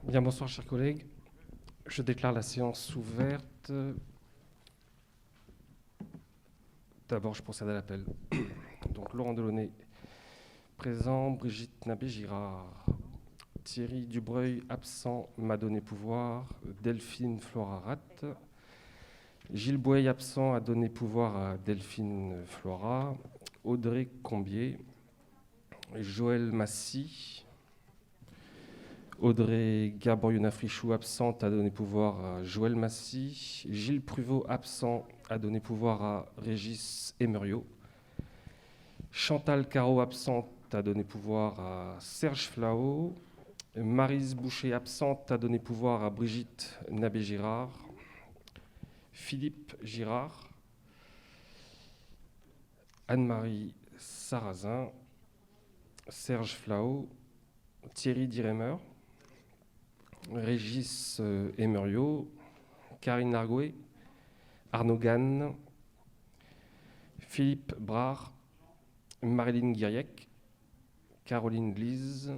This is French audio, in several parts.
Bien, bonsoir chers collègues. Je déclare la séance ouverte. D'abord, je procède à l'appel. Donc, Laurent Delaunay, présent. Brigitte Nabé-Girard. Thierry Dubreuil, absent, m'a donné pouvoir. Delphine Florarat. Gilles Bouey, absent, a donné pouvoir à Delphine Flora. Audrey Combier. Joël Massy. Audrey Garboriona-Frichou, absente, a donné pouvoir à Joël Massy. Gilles Pruvot, absent, a donné pouvoir à Régis Emerio. Chantal Caro, absente, a donné pouvoir à Serge Flao. Maryse Boucher, absente, a donné pouvoir à Brigitte Nabé-Girard. Philippe Girard. Anne-Marie Sarrazin. Serge Flao. Thierry Diremer. Régis Emerio, Karine Nargoué, Arnaud Gann, Philippe Brard, Marilyn Guiriec, Caroline Glise,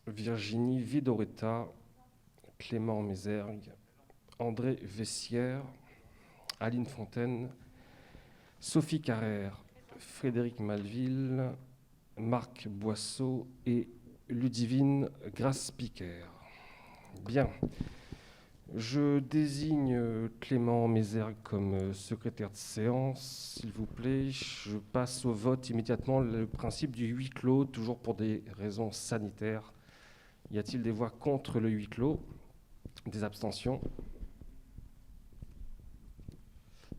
Virginie Vidoretta, Clément Mézergue, André Vessière, Aline Fontaine, Sophie Carrère, Frédéric Malville, Marc Boisseau et Ludivine Grasse-Piquer. Bien. Je désigne Clément Mézergue comme secrétaire de séance, s'il vous plaît. Je passe au vote immédiatement. Le principe du huis clos, toujours pour des raisons sanitaires. Y a-t-il des voix contre le huis clos? Des abstentions?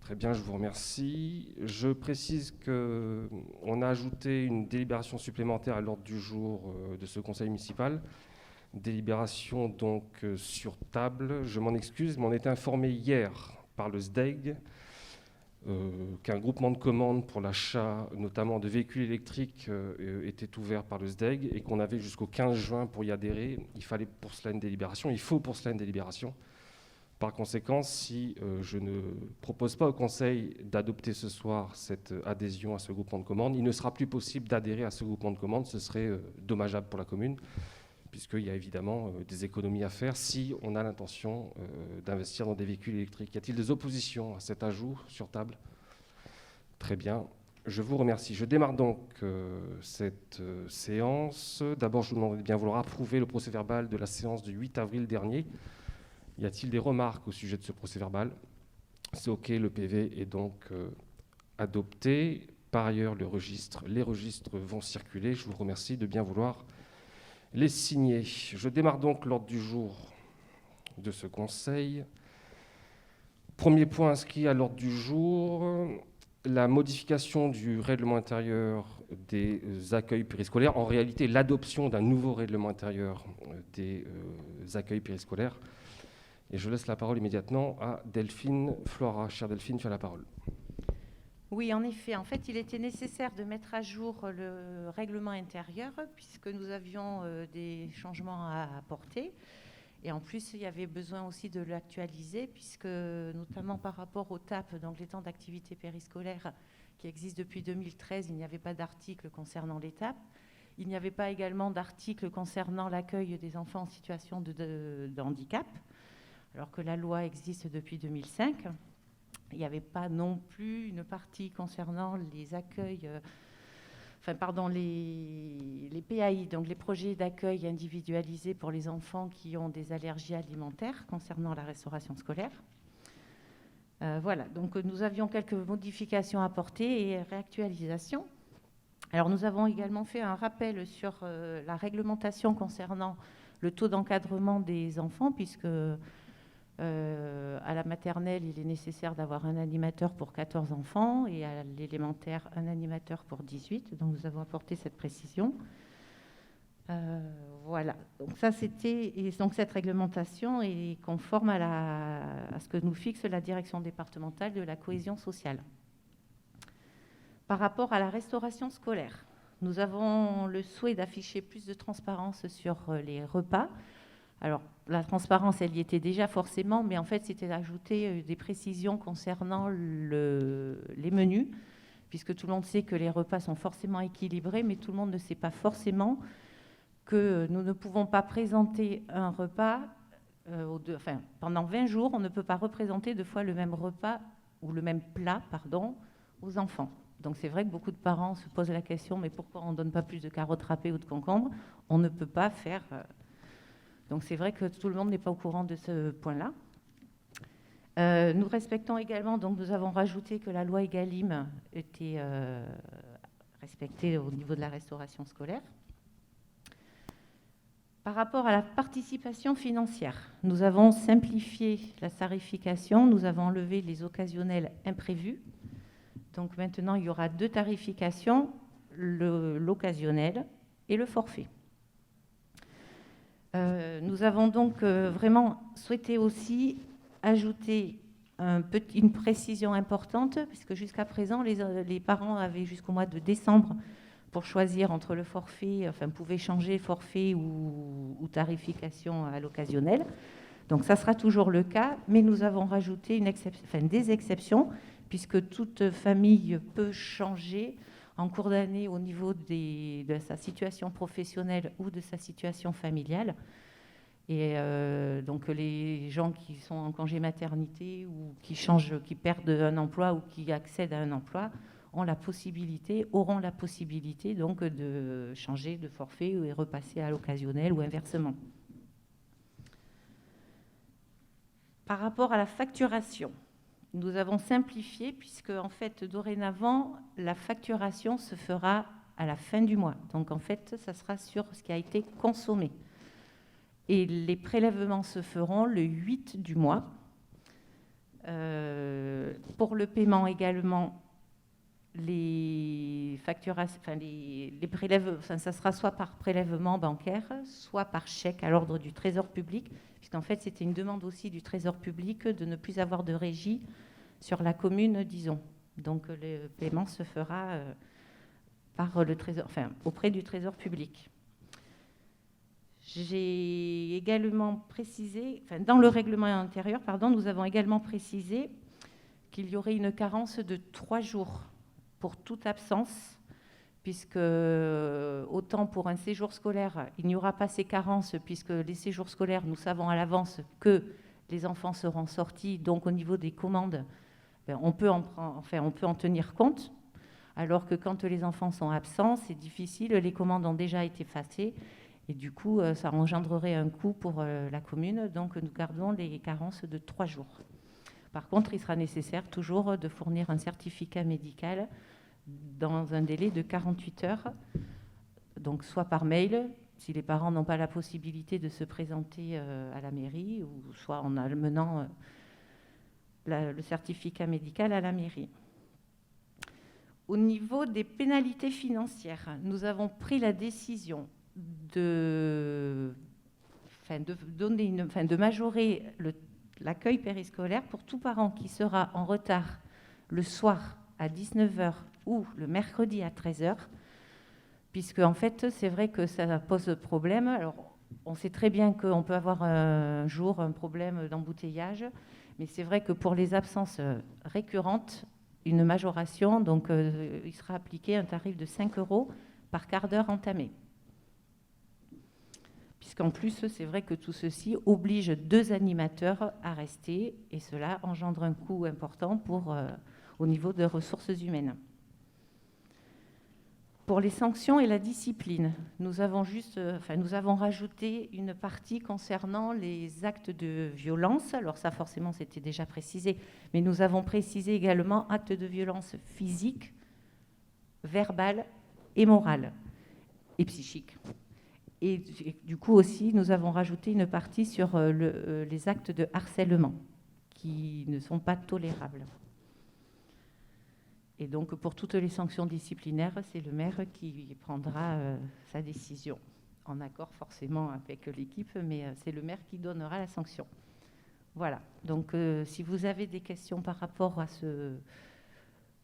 Très bien, je vous remercie. Je précise qu'on a ajouté une délibération supplémentaire à l'ordre du jour de ce conseil municipal. Délibération donc sur table. Je m'en excuse, mais on était informé hier par le SDEG qu'un groupement de commandes pour l'achat notamment de véhicules électriques était ouvert par le SDEG et qu'on avait jusqu'au 15 juin pour y adhérer. Il fallait pour cela une délibération. Il faut pour cela une délibération. Par conséquent, si je ne propose pas au Conseil d'adopter ce soir cette adhésion à ce groupement de commandes, il ne sera plus possible d'adhérer à ce groupement de commandes. Ce serait dommageable pour la commune, puisqu'il y a évidemment des économies à faire si on a l'intention d'investir dans des véhicules électriques. Y a-t-il des oppositions à cet ajout sur table? Très bien. Je vous remercie. Je démarre donc cette séance. D'abord, je vous demande de bien vouloir approuver le procès-verbal de la séance du 8 avril dernier. Y a-t-il des remarques au sujet de ce procès-verbal? C'est OK, le PV est donc adopté. Par ailleurs, les registres vont circuler. Je vous remercie de bien vouloir les signer. Je démarre donc l'ordre du jour de ce conseil. Premier point inscrit à l'ordre du jour, la modification du règlement intérieur des accueils périscolaires. En réalité, l'adoption d'un nouveau règlement intérieur des accueils périscolaires. Et je laisse la parole immédiatement à Delphine Flora. Chère Delphine, tu as la parole. Oui, en effet. En fait, il était nécessaire de mettre à jour le règlement intérieur puisque nous avions des changements à apporter. Et en plus, il y avait besoin aussi de l'actualiser puisque, notamment par rapport au TAP, donc les temps d'activité périscolaire qui existent depuis 2013, il n'y avait pas d'article concernant les TAP. Il n'y avait pas également d'article concernant l'accueil des enfants en situation de handicap, alors que la loi existe depuis 2005. Il n'y avait pas non plus une partie concernant les accueils, les PAI, donc les projets d'accueil individualisés pour les enfants qui ont des allergies alimentaires concernant la restauration scolaire. Voilà, donc nous avions quelques modifications à apporter et réactualisations. Alors nous avons également fait un rappel sur la réglementation concernant le taux d'encadrement des enfants, puisque à la maternelle, il est nécessaire d'avoir un animateur pour 14 enfants et à l'élémentaire, un animateur pour 18. Donc, nous avons apporté cette précision. Voilà. Donc, ça, c'était... Et donc, cette réglementation est conforme à ce que nous fixe la direction départementale de la cohésion sociale. Par rapport à la restauration scolaire, nous avons le souhait d'afficher plus de transparence sur les repas. Alors, la transparence, elle y était déjà forcément, mais en fait, c'était d'ajouter des précisions concernant les menus, puisque tout le monde sait que les repas sont forcément équilibrés, mais tout le monde ne sait pas forcément que nous ne pouvons pas présenter un repas, pendant 20 jours, on ne peut pas représenter 2 fois le même repas ou le même plat, pardon, aux enfants. Donc c'est vrai que beaucoup de parents se posent la question, mais pourquoi on ne donne pas plus de carottes râpées ou de concombres? On ne peut pas faire... Donc c'est vrai que tout le monde n'est pas au courant de ce point-là. Nous respectons également, donc nous avons rajouté que la loi Egalim était respectée au niveau de la restauration scolaire. Par rapport à la participation financière, nous avons simplifié la tarification, nous avons enlevé les occasionnels imprévus. Donc maintenant, il y aura 2 tarifications, l'occasionnel et le forfait. Nous avons donc vraiment souhaité aussi ajouter une précision importante, puisque jusqu'à présent, les parents avaient jusqu'au mois de décembre pour choisir entre le forfait, pouvaient changer forfait ou tarification à l'occasionnel. Donc ça sera toujours le cas, mais nous avons rajouté des exceptions, puisque toute famille peut changer en cours d'année au niveau de sa situation professionnelle ou de sa situation familiale. Et donc les gens qui sont en congé maternité ou qui perdent un emploi ou qui accèdent à un emploi auront la possibilité donc de changer de forfait et repasser à l'occasionnel ou inversement. Par rapport à la facturation, nous avons simplifié puisque en fait dorénavant la facturation se fera à la fin du mois. Donc en fait ça sera sur ce qui a été consommé. Et les prélèvements se feront le 8 du mois. Pour le paiement également, les facturations, les prélèvements, ça sera soit par prélèvement bancaire, soit par chèque à l'ordre du Trésor public, puisqu'en fait c'était une demande aussi du Trésor public de ne plus avoir de régie sur la commune, disons. Donc le paiement se fera par le Trésor, auprès du Trésor public. J'ai également précisé, dans le règlement intérieur, nous avons également précisé qu'il y aurait une carence de 3 jours pour toute absence, puisque autant pour un séjour scolaire, il n'y aura pas ces carences, puisque les séjours scolaires, nous savons à l'avance que les enfants seront sortis, donc au niveau des commandes, on peut en tenir compte, alors que quand les enfants sont absents, c'est difficile, les commandes ont déjà été effacées, et du coup, ça engendrerait un coût pour la commune. Donc, nous gardons les carences de 3 jours. Par contre, il sera nécessaire toujours de fournir un certificat médical dans un délai de 48 heures. Donc, soit par mail, si les parents n'ont pas la possibilité de se présenter à la mairie, ou soit en amenant le certificat médical à la mairie. Au niveau des pénalités financières, nous avons pris la décision de majorer l'accueil périscolaire pour tout parent qui sera en retard le soir à 19h ou le mercredi à 13h, puisque en fait c'est vrai que ça pose problème. Alors on sait très bien qu'on peut avoir un jour un problème d'embouteillage, mais c'est vrai que pour les absences récurrentes, une majoration, donc il sera appliqué un tarif de 5 € par quart d'heure entamé. Puisqu'en plus, c'est vrai que tout ceci oblige 2 animateurs à rester, et cela engendre un coût important au niveau de ressources humaines. Pour les sanctions et la discipline, nous avons rajouté une partie concernant les actes de violence. Alors ça, forcément, c'était déjà précisé, mais nous avons précisé également actes de violence physique, verbale et morale, et psychique. Et du coup aussi, nous avons rajouté une partie sur les actes de harcèlement qui ne sont pas tolérables. Et donc, pour toutes les sanctions disciplinaires, c'est le maire qui prendra sa décision, en accord forcément avec l'équipe, mais c'est le maire qui donnera la sanction. Voilà. Donc, si vous avez des questions par rapport à ce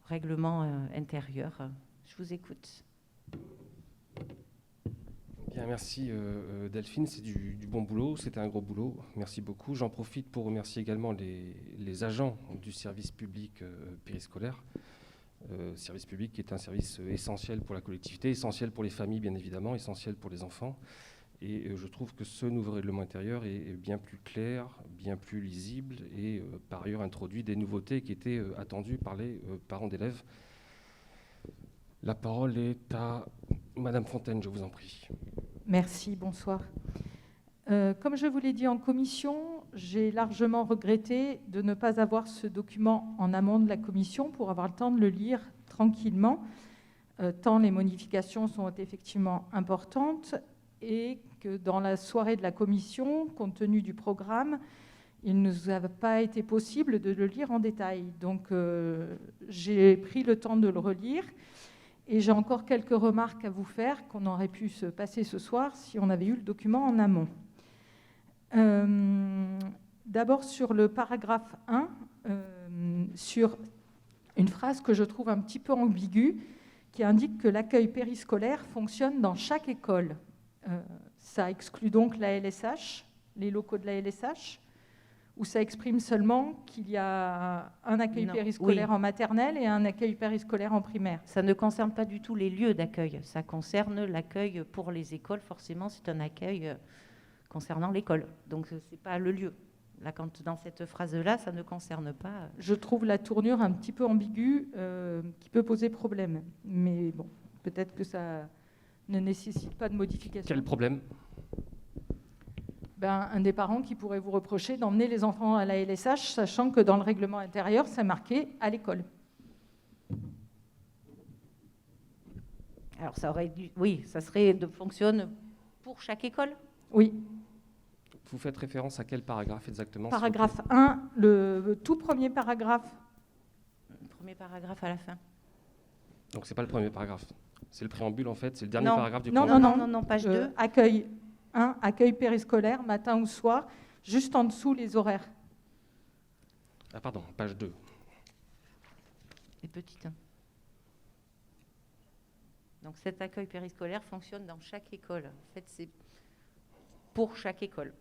règlement intérieur, je vous écoute. Bien, merci Delphine, c'est du bon boulot, c'était un gros boulot, merci beaucoup. J'en profite pour remercier également les agents du service public périscolaire. Service public qui est un service essentiel pour la collectivité, essentiel pour les familles bien évidemment, essentiel pour les enfants. Et je trouve que ce nouveau règlement intérieur est bien plus clair, bien plus lisible et par ailleurs introduit des nouveautés qui étaient attendues par les parents d'élèves. La parole est à Madame Fontaine, je vous en prie. Merci, bonsoir. Comme je vous l'ai dit en commission, j'ai largement regretté de ne pas avoir ce document en amont de la commission pour avoir le temps de le lire tranquillement, tant les modifications sont effectivement importantes et que dans la soirée de la commission, compte tenu du programme, il ne nous a pas été possible de le lire en détail. Donc j'ai pris le temps de le relire. Et j'ai encore quelques remarques à vous faire qu'on aurait pu se passer ce soir si on avait eu le document en amont. D'abord sur le paragraphe 1, sur une phrase que je trouve un petit peu ambiguë, qui indique que l'accueil périscolaire fonctionne dans chaque école. Ça exclut donc la LSH, les locaux de la LSH, ou ça exprime seulement qu'il y a un accueil périscolaire en maternelle et un accueil périscolaire en primaire. Ça ne concerne pas du tout les lieux d'accueil, ça concerne l'accueil pour les écoles, forcément c'est un accueil concernant l'école, donc ce n'est pas le lieu. Là, quand dans cette phrase-là, ça ne concerne pas... Je trouve la tournure un petit peu ambiguë, qui peut poser problème, mais bon, peut-être que ça ne nécessite pas de modification. Quel problème ? Un des parents qui pourrait vous reprocher d'emmener les enfants à la LSH, sachant que dans le règlement intérieur, c'est marqué à l'école. Alors, ça aurait dû... Oui, ça fonctionne pour chaque école ? Oui. Vous faites référence à quel paragraphe exactement ? Paragraphe 1, le tout premier paragraphe. Le premier paragraphe à la fin. Donc, ce n'est pas le premier paragraphe. C'est le préambule, en fait. C'est le dernier paragraphe du préambule. Non, page 2. Accueil 1, accueil périscolaire, matin ou soir, juste en dessous les horaires. Ah pardon, page 2. Les petites. Donc cet accueil périscolaire fonctionne dans chaque école. En fait, c'est pour chaque école.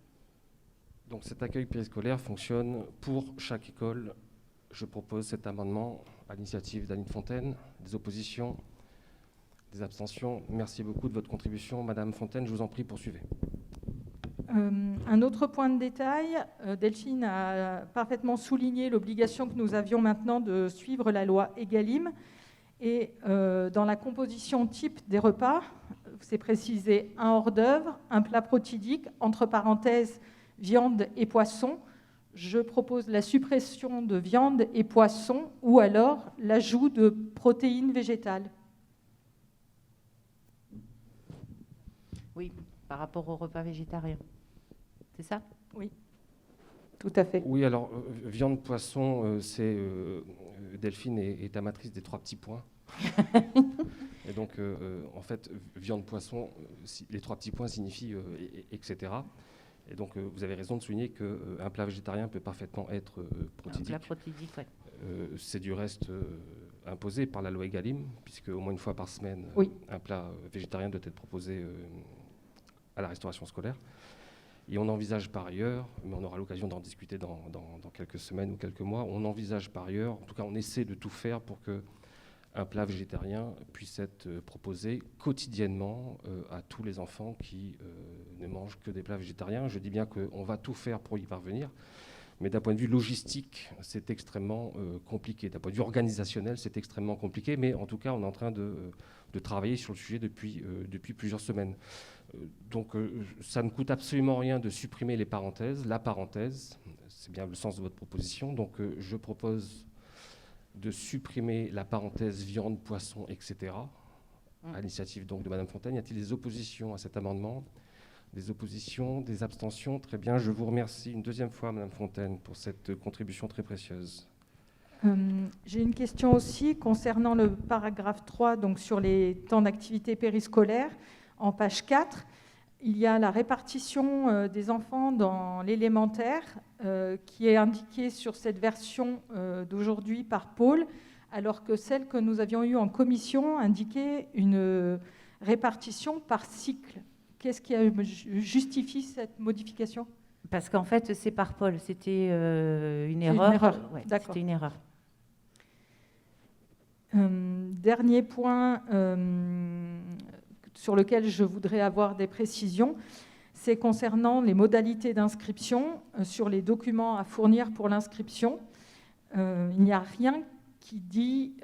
Donc cet accueil périscolaire fonctionne pour chaque école. Je propose cet amendement à l'initiative d'Annie Fontaine. Des oppositions ? Des abstentions. Merci beaucoup de votre contribution. Madame Fontaine, je vous en prie, poursuivez. Un autre point de détail, Delphine a parfaitement souligné l'obligation que nous avions maintenant de suivre la loi Egalim. Et dans la composition type des repas, c'est précisé un hors-d'œuvre, un plat protidique, entre parenthèses, viande et poisson. Je propose la suppression de viande et poisson ou alors l'ajout de protéines végétales. Oui, par rapport au repas végétarien. C'est ça ? Oui, tout à fait. Oui, alors, viande, poisson, c'est... Delphine est amatrice des 3 petits points. Et donc, en fait, viande, poisson, les 3 petits points signifient etc. Et donc, vous avez raison de souligner qu'un plat végétarien peut parfaitement être protidique. Un plat protidique, oui. C'est du reste imposé par la loi Egalim, puisque au moins une fois par semaine, un plat végétarien doit être proposé à la restauration scolaire. Et on envisage par ailleurs, mais on aura l'occasion d'en discuter dans quelques semaines ou quelques mois, on envisage par ailleurs, en tout cas on essaie de tout faire pour qu'un plat végétarien puisse être proposé quotidiennement à tous les enfants qui ne mangent que des plats végétariens. Je dis bien qu'on va tout faire pour y parvenir, mais d'un point de vue logistique, c'est extrêmement compliqué. D'un point de vue organisationnel, c'est extrêmement compliqué, mais en tout cas on est en train de travailler sur le sujet depuis plusieurs semaines. Donc ça ne coûte absolument rien de supprimer les parenthèses. La parenthèse, c'est bien le sens de votre proposition. Donc je propose de supprimer la parenthèse viande, poisson, etc. À l'initiative donc de Madame Fontaine. Y a-t-il des oppositions à cet amendement ? Des oppositions, des abstentions ? Très bien, je vous remercie une deuxième fois, Madame Fontaine, pour cette contribution très précieuse. J'ai une question aussi concernant le paragraphe 3, donc sur les temps d'activité périscolaire. En page 4, il y a la répartition des enfants dans l'élémentaire qui est indiquée sur cette version d'aujourd'hui par Paul, alors que celle que nous avions eue en commission indiquait une répartition par cycle. Qu'est-ce qui justifie cette modification ? Parce qu'en fait, c'est par Paul. C'était une erreur. Une erreur. Ouais, d'accord. C'était une erreur. Dernier point sur lequel je voudrais avoir des précisions. C'est concernant les modalités d'inscription sur les documents à fournir pour l'inscription. Il n'y a rien qui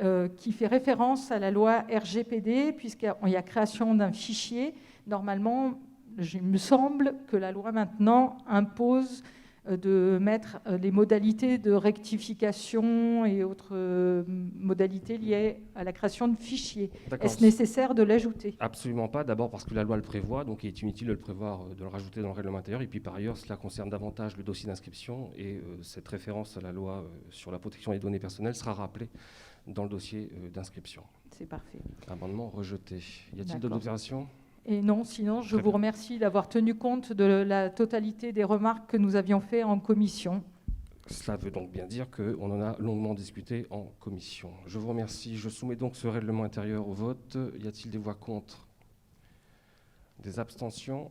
fait référence à la loi RGPD, puisqu'il y a création d'un fichier. Normalement, il me semble que la loi maintenant impose de mettre les modalités de rectification et autres modalités liées à la création de fichiers. Est-ce nécessaire de l'ajouter ? Absolument pas. D'abord parce que la loi le prévoit, donc il est inutile de le prévoir, de le rajouter dans le règlement intérieur. Et puis par ailleurs, cela concerne davantage le dossier d'inscription et cette référence à la loi sur la protection des données personnelles sera rappelée dans le dossier d'inscription. C'est parfait. Amendement rejeté. Y a-t-il d'autres observations ? Et non, sinon, je vous remercie d'avoir tenu compte de la totalité des remarques que nous avions faites en commission. Cela veut donc bien dire qu'on en a longuement discuté en commission. Je vous remercie. Je soumets donc ce règlement intérieur au vote. Y a-t-il des voix contre ? Des abstentions ?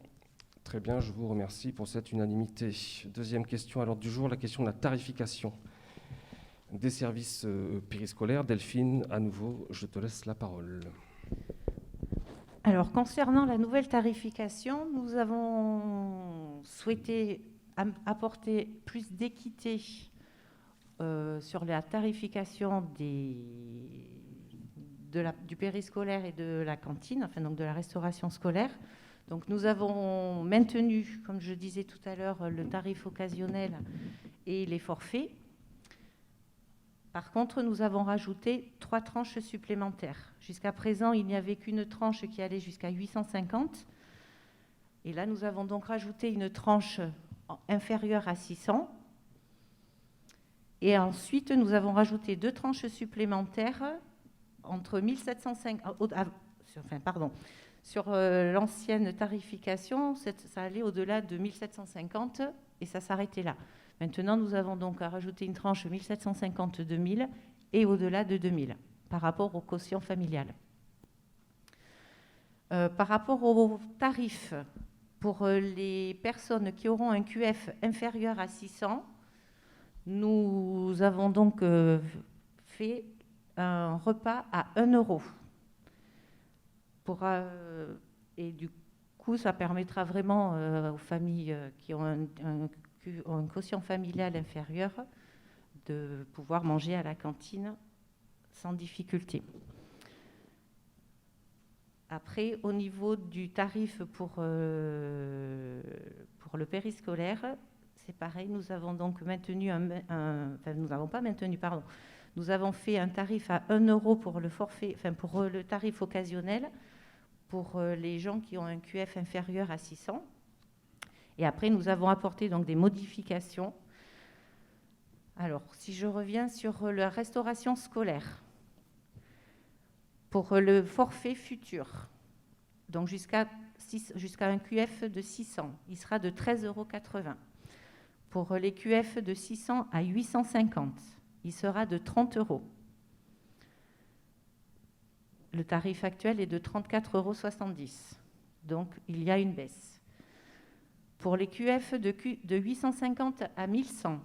Très bien, je vous remercie pour cette unanimité. Deuxième question à l'ordre du jour, la question de la tarification des services périscolaires. Delphine, à nouveau, je te laisse la parole. Alors, concernant la nouvelle tarification, nous avons souhaité apporter plus d'équité sur la tarification du périscolaire et de la cantine, enfin donc de la restauration scolaire. Donc, nous avons maintenu, comme je disais tout à l'heure, le tarif occasionnel et les forfaits. Par contre, nous avons rajouté 3 tranches supplémentaires. Jusqu'à présent, il n'y avait qu'une tranche qui allait jusqu'à 850. Et là, nous avons donc rajouté une tranche inférieure à 600. Et ensuite, nous avons rajouté 2 tranches supplémentaires entre 1750... Sur l'ancienne tarification, ça allait au-delà de 1750 et ça s'arrêtait là. Maintenant, nous avons donc à rajouter une tranche 1750-2000 et au-delà de 2000 par rapport au quotient familial. Par rapport aux tarifs pour les personnes qui auront un QF inférieur à 600, nous avons donc fait un repas à 1 €. Et du coup, ça permettra vraiment aux familles qui ont un quotient familial inférieur de pouvoir manger à la cantine sans difficulté. Après, au niveau du tarif pour le périscolaire, c'est pareil, nous avons donc maintenu nous avons fait un tarif à 1 € pour le forfait, pour le tarif occasionnel pour les gens qui ont un QF inférieur à 600. Et après, nous avons apporté donc des modifications. Alors, si je reviens sur la restauration scolaire, pour le forfait futur, donc jusqu'à un QF de 600, il sera de 13,80 €. Pour les QF de 600 à 850, il sera de 30 €. Le tarif actuel est de 34,70 €. Donc, il y a une baisse. Pour les QF de 850 à 1100,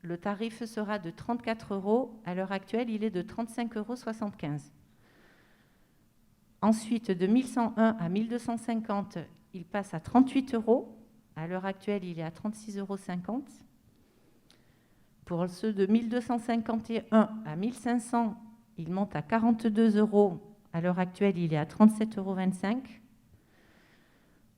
le tarif sera de 34 €. À l'heure actuelle, il est de 35,75 €. Ensuite, de 1101 à 1250, il passe à 38 €. À l'heure actuelle, il est à 36,50 €. Pour ceux de 1251 à 1500, il monte à 42 €. À l'heure actuelle, il est à 37,25 €.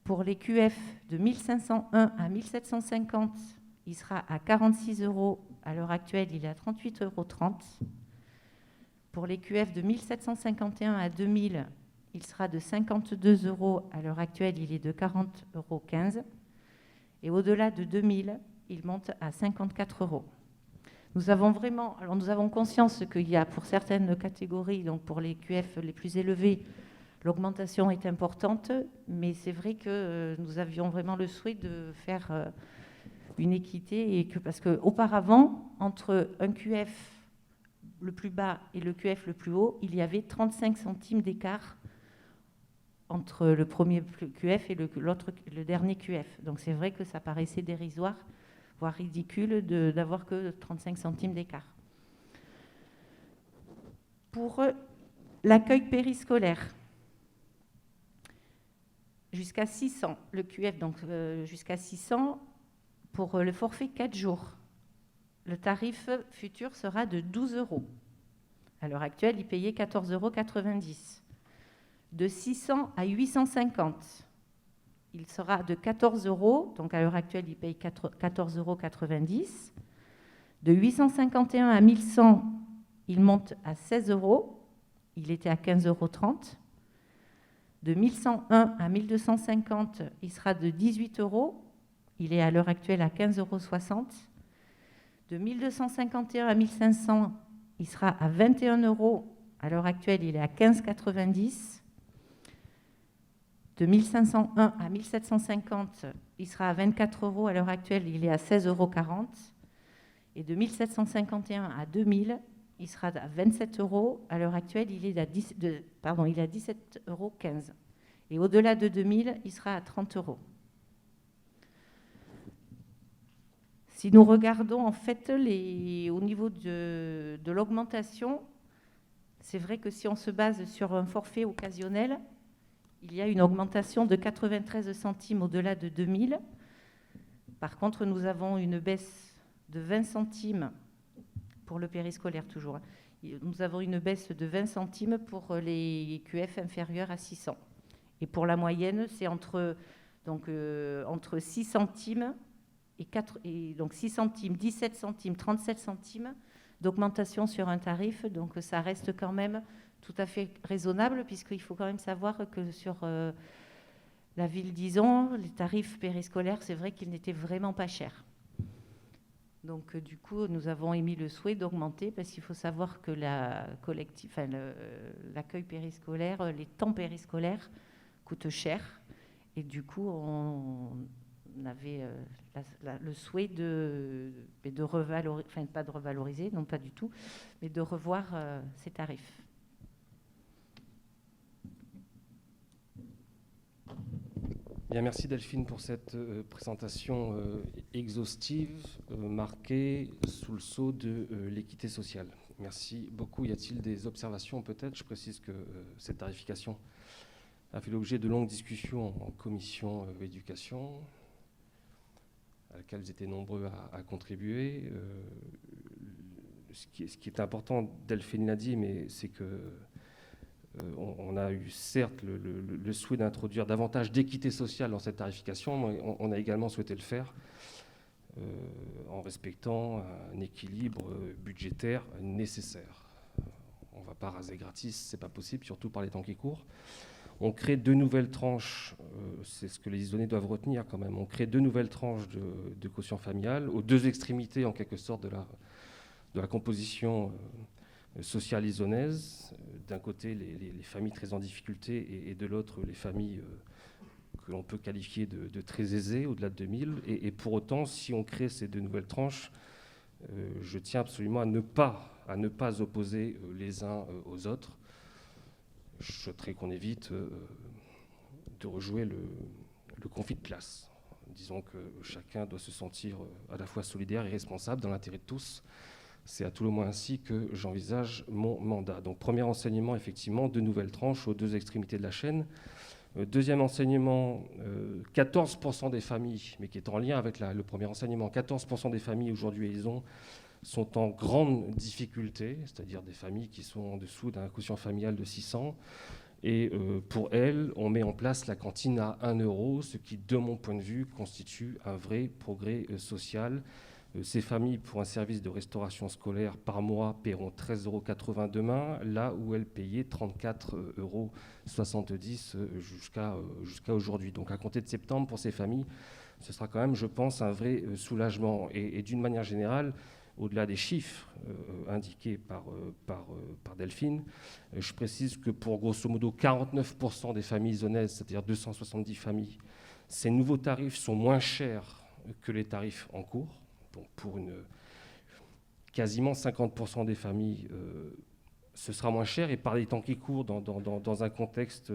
Pour les QF de 1501 à 1750, il sera à 46 €. À l'heure actuelle, il est à 38,30 €. Pour les QF de 1751 à 2000, il sera de 52 €. À l'heure actuelle, il est de 40,15 €. Et au-delà de 2000, il monte à 54 €. Nous avons conscience qu'il y a pour certaines catégories, donc pour les QF les plus élevés, l'augmentation est importante, mais c'est vrai que nous avions vraiment le souhait de faire une équité, parce qu'auparavant, entre un QF le plus bas et le QF le plus haut, il y avait 35 centimes d'écart entre le premier QF et le dernier QF. Donc c'est vrai que ça paraissait dérisoire, voire ridicule d'avoir que 35 centimes d'écart. Pour l'accueil périscolaire, jusqu'à 600. Le QF, donc jusqu'à 600 pour le forfait 4 jours. Le tarif futur sera de 12 €. À l'heure actuelle, il payait 14,90 €. De 600 à 850, il sera de 14 €. Donc à l'heure actuelle, il paye 14,90 €. De 851 à 1100, il monte à 16 €. Il était à 15,30 €. De 1101 à 1250, il sera de 18 €. Il est à l'heure actuelle à 15,60 €. De 1251 à 1500, il sera à 21 €. À l'heure actuelle, il est à 15,90 €. De 1501 à 1750, il sera à 24 €. À l'heure actuelle, il est à 16,40 €. Et de 1751 à 2000, il sera à 27 €. À l'heure actuelle, il est à 17,15 €. Et au-delà de 2000, il sera à 30 €. Si nous regardons en fait au niveau de l'augmentation, c'est vrai que si on se base sur un forfait occasionnel, il y a une augmentation de 93 centimes au-delà de 2000. Par contre, nous avons une baisse de 20 centimes pour le périscolaire toujours. Nous avons une baisse de 20 centimes pour les QF inférieurs à 600. Et pour la moyenne, c'est entre 6 centimes et donc 6 centimes, 17 centimes, 37 centimes d'augmentation sur un tarif. Donc ça reste quand même tout à fait raisonnable, puisqu'il faut quand même savoir que sur la ville d'Ison, les tarifs périscolaires, c'est vrai qu'ils n'étaient vraiment pas chers. Donc du coup, nous avons émis le souhait d'augmenter, parce qu'il faut savoir que l'accueil périscolaire, les temps périscolaires coûtent cher. Et du coup, on avait le souhait de revaloriser, enfin pas de revaloriser, non pas du tout, mais de revoir ces tarifs. Bien, merci Delphine pour cette présentation exhaustive, marquée sous le sceau de l'équité sociale. Merci beaucoup. Y a-t-il des observations peut-être? Je précise que cette tarification a fait l'objet de longues discussions en commission éducation, à laquelle vous étiez nombreux à contribuer. Ce qui est important, Delphine l'a dit, mais c'est que on a eu certes le souhait d'introduire davantage d'équité sociale dans cette tarification, mais on a également souhaité le faire en respectant un équilibre budgétaire nécessaire. On ne va pas raser gratis, ce n'est pas possible, surtout par les temps qui courent. On crée 2 nouvelles tranches, c'est ce que les Isonnais doivent retenir quand même. On crée 2 nouvelles tranches de quotient familial, aux 2 extrémités en quelque sorte de la composition sociale isonnaise. D'un côté, les familles très en difficulté et de l'autre, les familles que l'on peut qualifier de très aisées, au-delà de 2000. Et pour autant, si on crée ces 2 nouvelles tranches, je tiens absolument à ne pas opposer les uns aux autres. Je souhaiterais qu'on évite de rejouer le conflit de classe. Disons que chacun doit se sentir à la fois solidaire et responsable dans l'intérêt de tous. C'est à tout le moins ainsi que j'envisage mon mandat. Donc, premier enseignement, effectivement, 2 nouvelles tranches aux 2 extrémités de la chaîne. Deuxième enseignement, 14% des familles, mais qui est en lien avec le premier enseignement, 14% des familles aujourd'hui, sont en grande difficulté, c'est-à-dire des familles qui sont en dessous d'un quotient familial de 600. Et pour elles, on met en place la cantine à 1 €, ce qui, de mon point de vue, constitue un vrai progrès social. Ces familles, pour un service de restauration scolaire par mois, paieront 13,80 € demain, là où elles payaient 34,70 € jusqu'à aujourd'hui. Donc à compter de septembre, pour ces familles, ce sera quand même, je pense, un vrai soulagement. Et d'une manière générale, au-delà des chiffres indiqués par Delphine, je précise que pour grosso modo 49% des familles isonnaises, c'est-à-dire 270 familles, ces nouveaux tarifs sont moins chers que les tarifs en cours. Donc pour quasiment 50% des familles, ce sera moins cher, et par les temps qui courent dans un contexte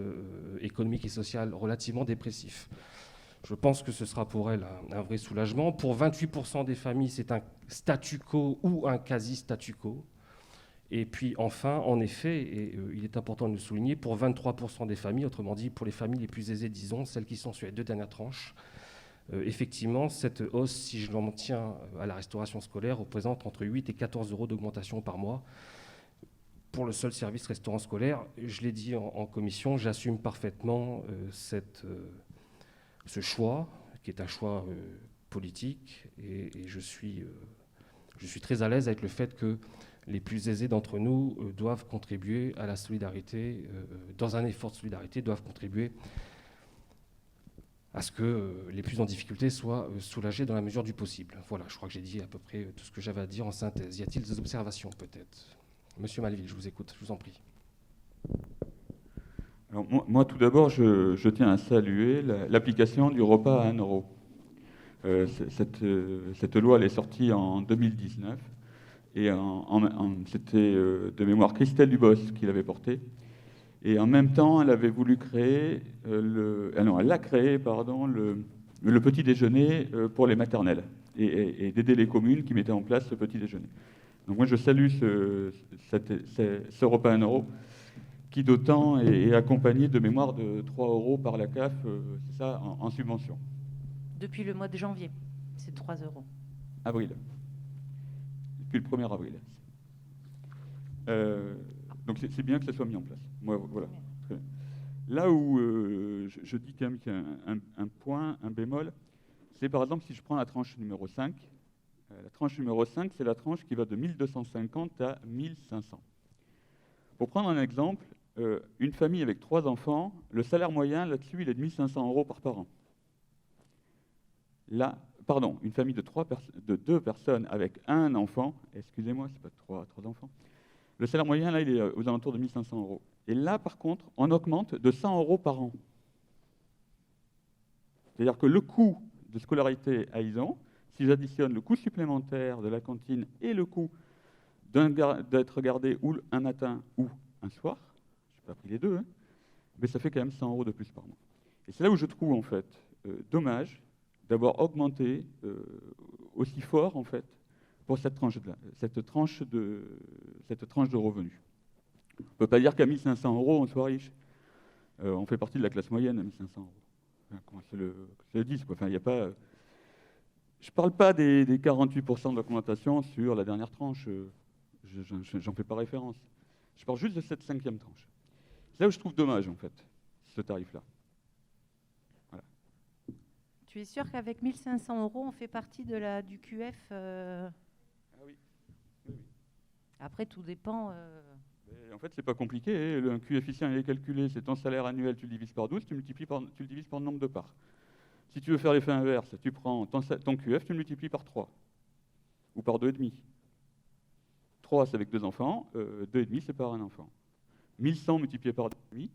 économique et social relativement dépressif. Je pense que ce sera pour elles un vrai soulagement. Pour 28% des familles, c'est un statu quo ou un quasi-statu quo. Et puis enfin, en effet, et il est important de le souligner, pour 23% des familles, autrement dit pour les familles les plus aisées, disons, celles qui sont sur les 2 dernières tranches, effectivement, cette hausse, si je l'en tiens à la restauration scolaire, représente entre 8 et 14 euros d'augmentation par mois pour le seul service restaurant scolaire. Je l'ai dit en commission, j'assume parfaitement ce choix, qui est un choix politique, et je suis très à l'aise avec le fait que les plus aisés d'entre nous doivent contribuer à la solidarité, dans un effort de solidarité, doivent contribuer à ce que les plus en difficulté soient soulagés dans la mesure du possible. Voilà, je crois que j'ai dit à peu près tout ce que j'avais à dire en synthèse. Y a-t-il des observations peut-être? Monsieur Malville, je vous écoute, je vous en prie. Alors, moi, tout d'abord, je tiens à saluer l'application du repas à 1 euro. Cette loi, elle est sortie en 2019, et c'était de mémoire Christelle Dubos qui l'avait portée. Et en même temps, elle avait voulu créer, elle a créé, le petit déjeuner pour les maternelles, et d'aider les communes qui mettaient en place ce petit déjeuner. Donc moi, je salue ce repas à 1 euro, qui d'autant est accompagné de mémoire de 3 euros par la CAF, c'est ça, en subvention. Depuis le mois de janvier, c'est 3 euros. Avril. Depuis le 1er avril. Donc c'est bien que ça soit mis en place. Moi, voilà. Très bien. Là où je dis quand même qu'il y a un point, un bémol, c'est par exemple si je prends la tranche numéro 5. La tranche numéro 5, c'est la tranche qui va de 1250 à 1500. Pour prendre un exemple, une famille avec 3 enfants, le salaire moyen là-dessus, il est de 1500 euros par parent. Là, pardon, une famille de 2 personnes avec un enfant, excusez-moi, c'est pas 3 enfants, le salaire moyen, là, il est aux alentours de 1500 euros. Et là, par contre, on augmente de 100 euros par an. C'est-à-dire que le coût de scolarité à Ison, si j'additionne le coût supplémentaire de la cantine et le coût d'être gardé ou un matin ou un soir, je n'ai pas pris les deux, hein, mais ça fait quand même 100 euros de plus par mois. Et c'est là où je trouve, en fait, dommage d'avoir augmenté aussi fort, en fait, pour cette tranche de revenus. On ne peut pas dire qu'à 1500 euros, on soit riche. On fait partie de la classe moyenne à 1500 euros. Enfin, comment c'est le 10, quoi. Enfin, y a pas, je ne parle pas des 48% d'augmentation sur la dernière tranche. J'en fais pas référence. Je parle juste de cette 5e tranche. C'est là où je trouve dommage, en fait, ce tarif-là. Voilà. Tu es sûr qu'avec 1500 euros, on fait partie du QF Ah oui. Oui. Après, tout dépend. En fait, c'est pas compliqué. Un coefficient il est calculé, c'est ton salaire annuel, tu le divises par 12, tu le divises par le nombre de parts. Si tu veux faire l'effet inverse, tu prends ton QF, tu le multiplies par 3. Ou par 2,5. 3, c'est avec 2 enfants. 2,5, c'est par un enfant. 1100 multiplié par 2,5.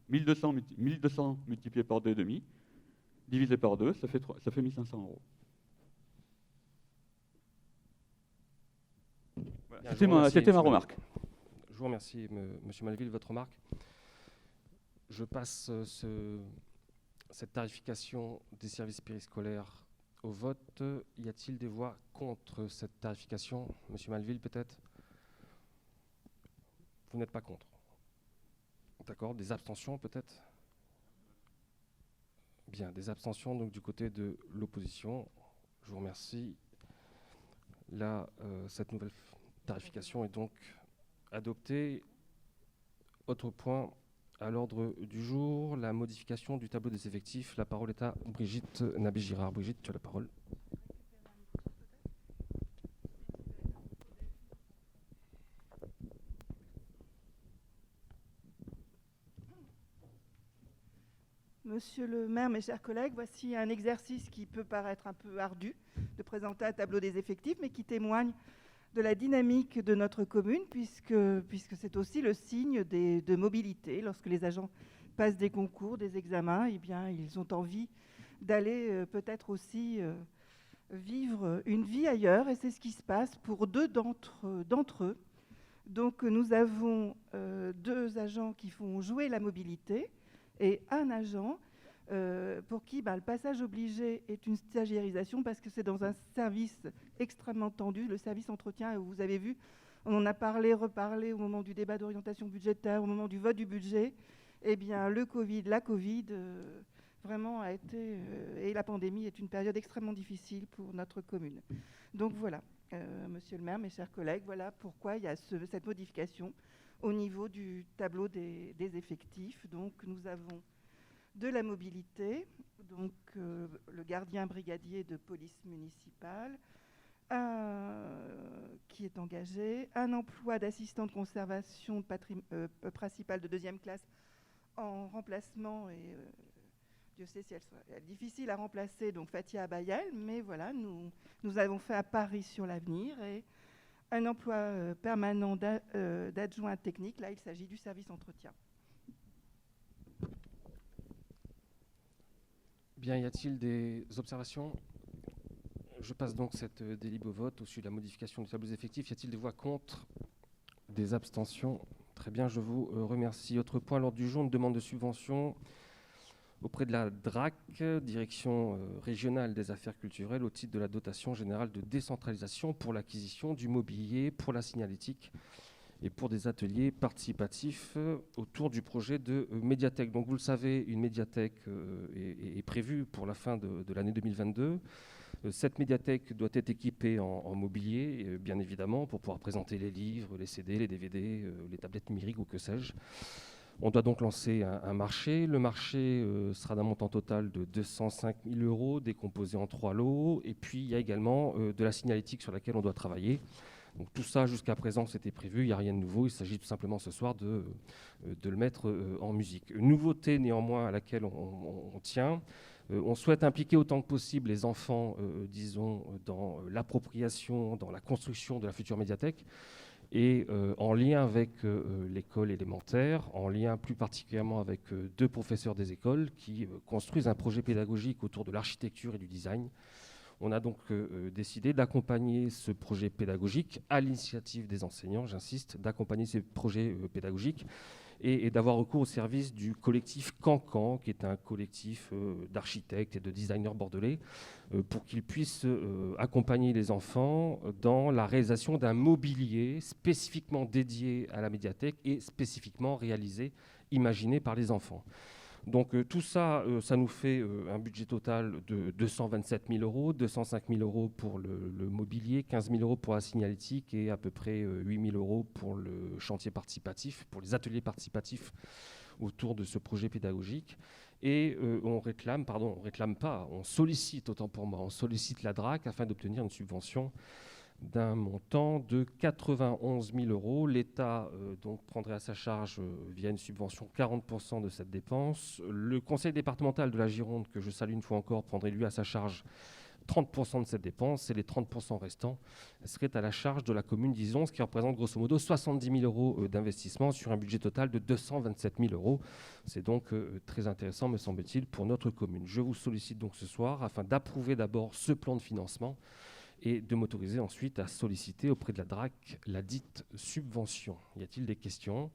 1200 multiplié par 2,5. Divisé par 2, ça fait 1500 euros. Voilà. C'était ma remarque. Je vous remercie, Monsieur Malville, votre remarque. Je passe cette tarification des services périscolaires au vote. Y a-t-il des voix contre cette tarification? Monsieur Malville, peut-être? Vous n'êtes pas contre? D'accord. Des abstentions, peut-être? Bien, des abstentions donc du côté de l'opposition. Je vous remercie. Là, cette nouvelle tarification est donc adoptée. Autre point à l'ordre du jour, la modification du tableau des effectifs. La parole est à Brigitte Nabé-Girard. Brigitte, tu as la parole. Monsieur le maire, mes chers collègues, voici un exercice qui peut paraître un peu ardu de présenter un tableau des effectifs, mais qui témoigne de la dynamique de notre commune, puisque c'est aussi le signe de mobilité. Lorsque les agents passent des concours, des examens, eh bien, ils ont envie d'aller peut-être aussi vivre une vie ailleurs, et c'est ce qui se passe pour 2 d'entre eux. Donc nous avons 2 agents qui font jouer la mobilité, et un agent pour qui le passage obligé est une stagiairisation, parce que c'est dans un service extrêmement tendu, le service entretien, où vous avez vu, On en a parlé, reparlé au moment du débat d'orientation budgétaire, au moment du vote du budget. Eh bien, la Covid, vraiment a été, et la pandémie est une période extrêmement difficile pour notre commune. Donc voilà, monsieur le maire, mes chers collègues, voilà pourquoi il y a cette modification au niveau du tableau des effectifs. Donc nous avons de la mobilité, donc le gardien brigadier de police municipale, qui est engagé, un emploi d'assistant de conservation principale de 2e classe en remplacement, et Dieu sait si elle est difficile à remplacer, donc Fatia Abayel, mais voilà, nous avons fait un pari sur l'avenir, et un emploi permanent d'adjoint technique, là il s'agit du service entretien. Bien, y a-t-il des observations ? Je passe donc cette délib au vote au sujet de la modification du tableau des effectifs. Y a-t-il des voix contre ? Des abstentions ? Très bien, je vous remercie. Autre point à l'ordre du jour, une demande de subvention auprès de la DRAC, Direction régionale des affaires culturelles, au titre de la dotation générale de décentralisation pour l'acquisition du mobilier, pour la signalétique et pour des ateliers participatifs autour du projet de médiathèque. Donc vous le savez, une médiathèque est prévue pour la fin de l'année 2022. Cette médiathèque doit être équipée en mobilier, bien évidemment, pour pouvoir présenter les livres, les CD, les DVD, les tablettes numériques ou que sais-je. On doit donc lancer un marché. Le marché sera d'un montant total de 205 000 €, décomposé en 3 lots. Et puis, il y a également de la signalétique sur laquelle on doit travailler. Donc tout ça, jusqu'à présent, c'était prévu. Il n'y a rien de nouveau. Il s'agit tout simplement ce soir de le mettre en musique. Une nouveauté, néanmoins, à laquelle on tient. On souhaite impliquer autant que possible les enfants, disons, dans l'appropriation, dans la construction de la future médiathèque. Et en lien avec l'école élémentaire, en lien plus particulièrement avec 2 professeurs des écoles qui construisent un projet pédagogique autour de l'architecture et du design. On a donc décidé d'accompagner ce projet pédagogique à l'initiative des enseignants, j'insiste, d'accompagner ces projets pédagogiques et d'avoir recours au service du collectif Cancan, qui est un collectif d'architectes et de designers bordelais, pour qu'ils puissent accompagner les enfants dans la réalisation d'un mobilier spécifiquement dédié à la médiathèque et spécifiquement réalisé, imaginé par les enfants. Donc tout ça, ça nous fait un budget total de 227 000 €, 205 000 € pour le mobilier, 15 000 € pour la signalétique et à peu près 8 000 € pour le chantier participatif, pour les ateliers participatifs autour de ce projet pédagogique. Et on sollicite, autant pour moi, on sollicite la DRAC afin d'obtenir une subvention d'un montant de 91 000 €. L'État donc prendrait à sa charge, via une subvention, 40% de cette dépense. Le conseil départemental de la Gironde, que je salue une fois encore, prendrait lui à sa charge 30% de cette dépense, et les 30% restants seraient à la charge de la commune d'Izon, ce qui représente grosso modo 70 000 € d'investissement sur un budget total de 227 000 €. C'est donc très intéressant, me semble-t-il, pour notre commune. Je vous sollicite donc ce soir afin d'approuver d'abord ce plan de financement et de m'autoriser ensuite à solliciter auprès de la DRAC la dite subvention. Y a-t-il des questions ?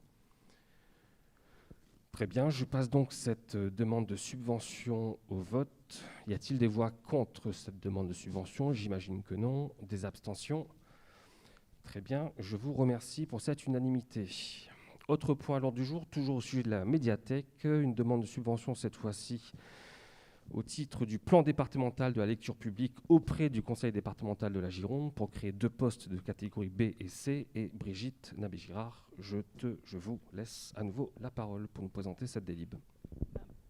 Très bien, je passe donc cette demande de subvention au vote. Y a-t-il des voix contre cette demande de subvention ? J'imagine que non. Des abstentions ? Très bien, je vous remercie pour cette unanimité. Autre point à l'ordre du jour, toujours au sujet de la médiathèque, une demande de subvention cette fois-ci au titre du plan départemental de la lecture publique auprès du conseil départemental de la Gironde pour créer 2 postes de catégorie B et C. Et Brigitte Nabé-Girard, je vous laisse à nouveau la parole pour nous présenter cette délib.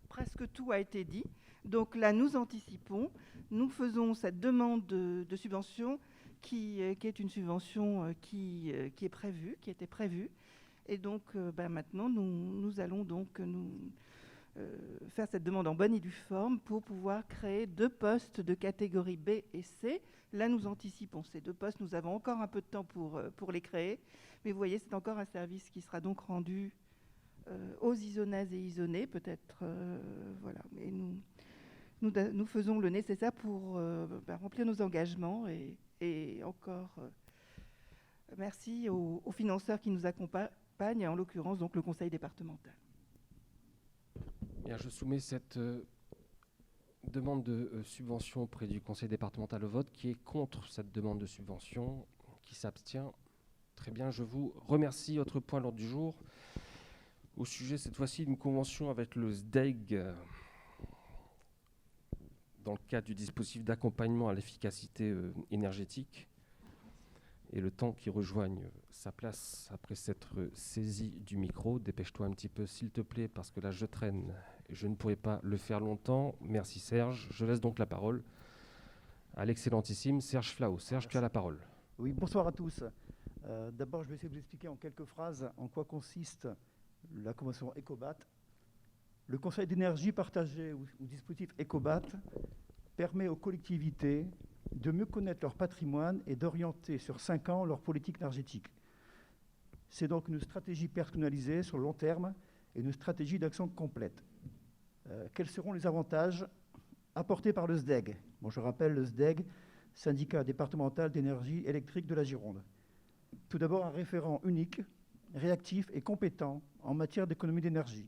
Presque tout a été dit. Donc là, nous anticipons. Nous faisons cette demande de subvention qui est une subvention qui est prévue, qui était prévue. Et donc maintenant, nous allons donc faire cette demande en bonne et due forme pour pouvoir créer 2 postes de catégorie B et C. Là, nous anticipons ces 2 postes. Nous avons encore un peu de temps pour les créer. Mais vous voyez, c'est encore un service qui sera donc rendu aux Isonnaises et Isonnais, peut-être. Voilà. Mais nous faisons le nécessaire pour remplir nos engagements. Et encore, merci aux financeurs qui nous accompagnent, et en l'occurrence, donc, le conseil départemental. Bien, je soumets cette demande de subvention auprès du conseil départemental au vote. Qui est contre cette demande de subvention ? Qui s'abstient ? Très bien, je vous remercie. Autre point à l'ordre du jour. Au sujet, cette fois-ci, d'une convention avec le SDEG dans le cadre du dispositif d'accompagnement à l'efficacité énergétique. Et le temps qui rejoigne sa place après s'être saisi du micro. Dépêche-toi un petit peu, s'il te plaît, parce que là, je traîne. Je ne pourrai pas le faire longtemps. Merci, Serge. Je laisse donc la parole à l'excellentissime Serge Flau. Serge, tu as la parole. Oui, bonsoir à tous. D'abord, je vais essayer de vous expliquer en quelques phrases en quoi consiste la convention EcoBat. Le Conseil d'énergie partagé ou dispositif EcoBat permet aux collectivités de mieux connaître leur patrimoine et d'orienter sur 5 ans leur politique énergétique. C'est donc une stratégie personnalisée sur le long terme et une stratégie d'action complète. Quels seront les avantages apportés par le SDEG? Bon, je rappelle le SDEG, syndicat départemental d'énergie électrique de la Gironde. Tout d'abord, un référent unique, réactif et compétent en matière d'économie d'énergie.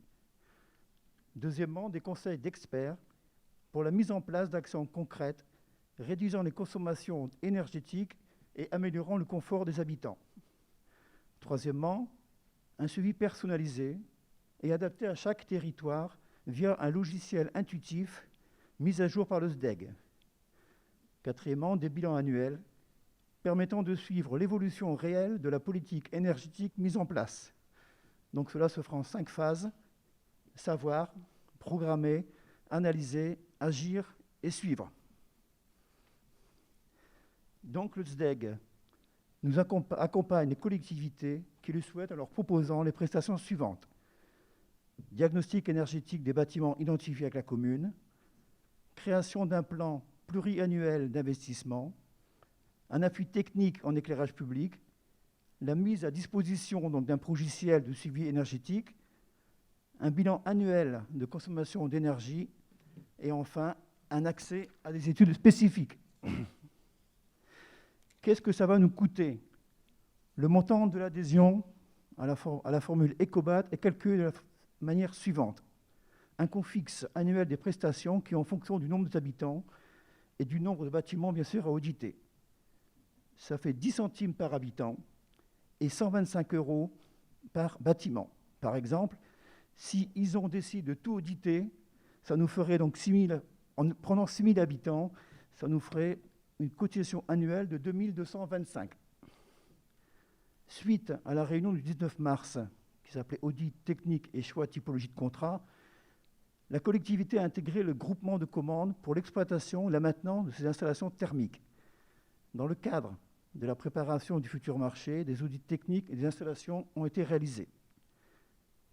Deuxièmement, des conseils d'experts pour la mise en place d'actions concrètes, réduisant les consommations énergétiques et améliorant le confort des habitants. Troisièmement, un suivi personnalisé et adapté à chaque territoire via un logiciel intuitif mis à jour par le SDEG. Quatrièmement, des bilans annuels permettant de suivre l'évolution réelle de la politique énergétique mise en place. Donc cela se fera en 5 phases: savoir, programmer, analyser, agir et suivre. Donc le SDEG nous accompagne les collectivités qui le souhaitent en leur proposant les prestations suivantes: diagnostic énergétique des bâtiments identifiés avec la commune, création d'un plan pluriannuel d'investissement, un appui technique en éclairage public, la mise à disposition d'un logiciel de suivi énergétique, un bilan annuel de consommation d'énergie et enfin un accès à des études spécifiques. Qu'est-ce que ça va nous coûter? Le montant de l'adhésion à la formule EcoBat est calculé de la manière suivante: un coût fixe annuel des prestations qui est en fonction du nombre d'habitants et du nombre de bâtiments bien sûr à auditer. Ça fait 10 centimes par habitant et 125 € par bâtiment. Par exemple, si ils ont décidé de tout auditer, ça nous ferait donc 6000, en prenant 6000 habitants, ça nous ferait une cotisation annuelle de 2225. Suite à la réunion du 19 mars, qui s'appelait audit technique et choix typologie de contrat, la collectivité a intégré le groupement de commandes pour l'exploitation et la maintenance de ces installations thermiques. Dans le cadre de la préparation du futur marché, des audits techniques et des installations ont été réalisés.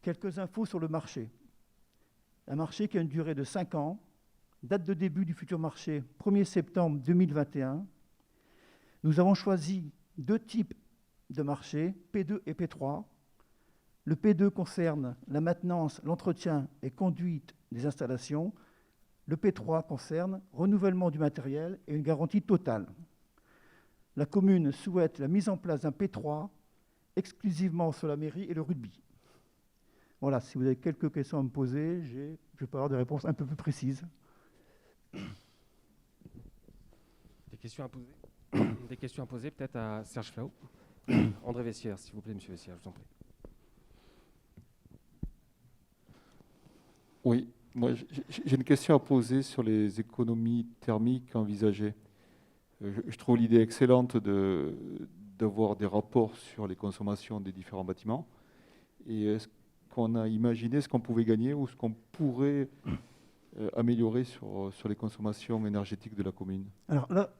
Quelques infos sur le marché. Un marché qui a une durée de 5 ans, date de début du futur marché 1er septembre 2021. Nous avons choisi 2 types de marchés, P2 et P3. Le P2 concerne la maintenance, l'entretien et conduite des installations. Le P3 concerne renouvellement du matériel et une garantie totale. La commune souhaite la mise en place d'un P3 exclusivement sur la mairie et le rugby. Voilà, si vous avez quelques questions à me poser, je peux avoir des réponses un peu plus précises. Des questions à poser? Des questions à poser peut-être à Serge Flau. André Vessière, s'il vous plaît, monsieur Vessière, je vous en prie. Oui, moi j'ai une question à poser sur les économies thermiques envisagées. Je trouve l'idée excellente d'avoir des rapports sur les consommations des différents bâtiments. Et est-ce qu'on a imaginé ce qu'on pouvait gagner ou ce qu'on pourrait améliorer sur les consommations énergétiques de la commune? Alors là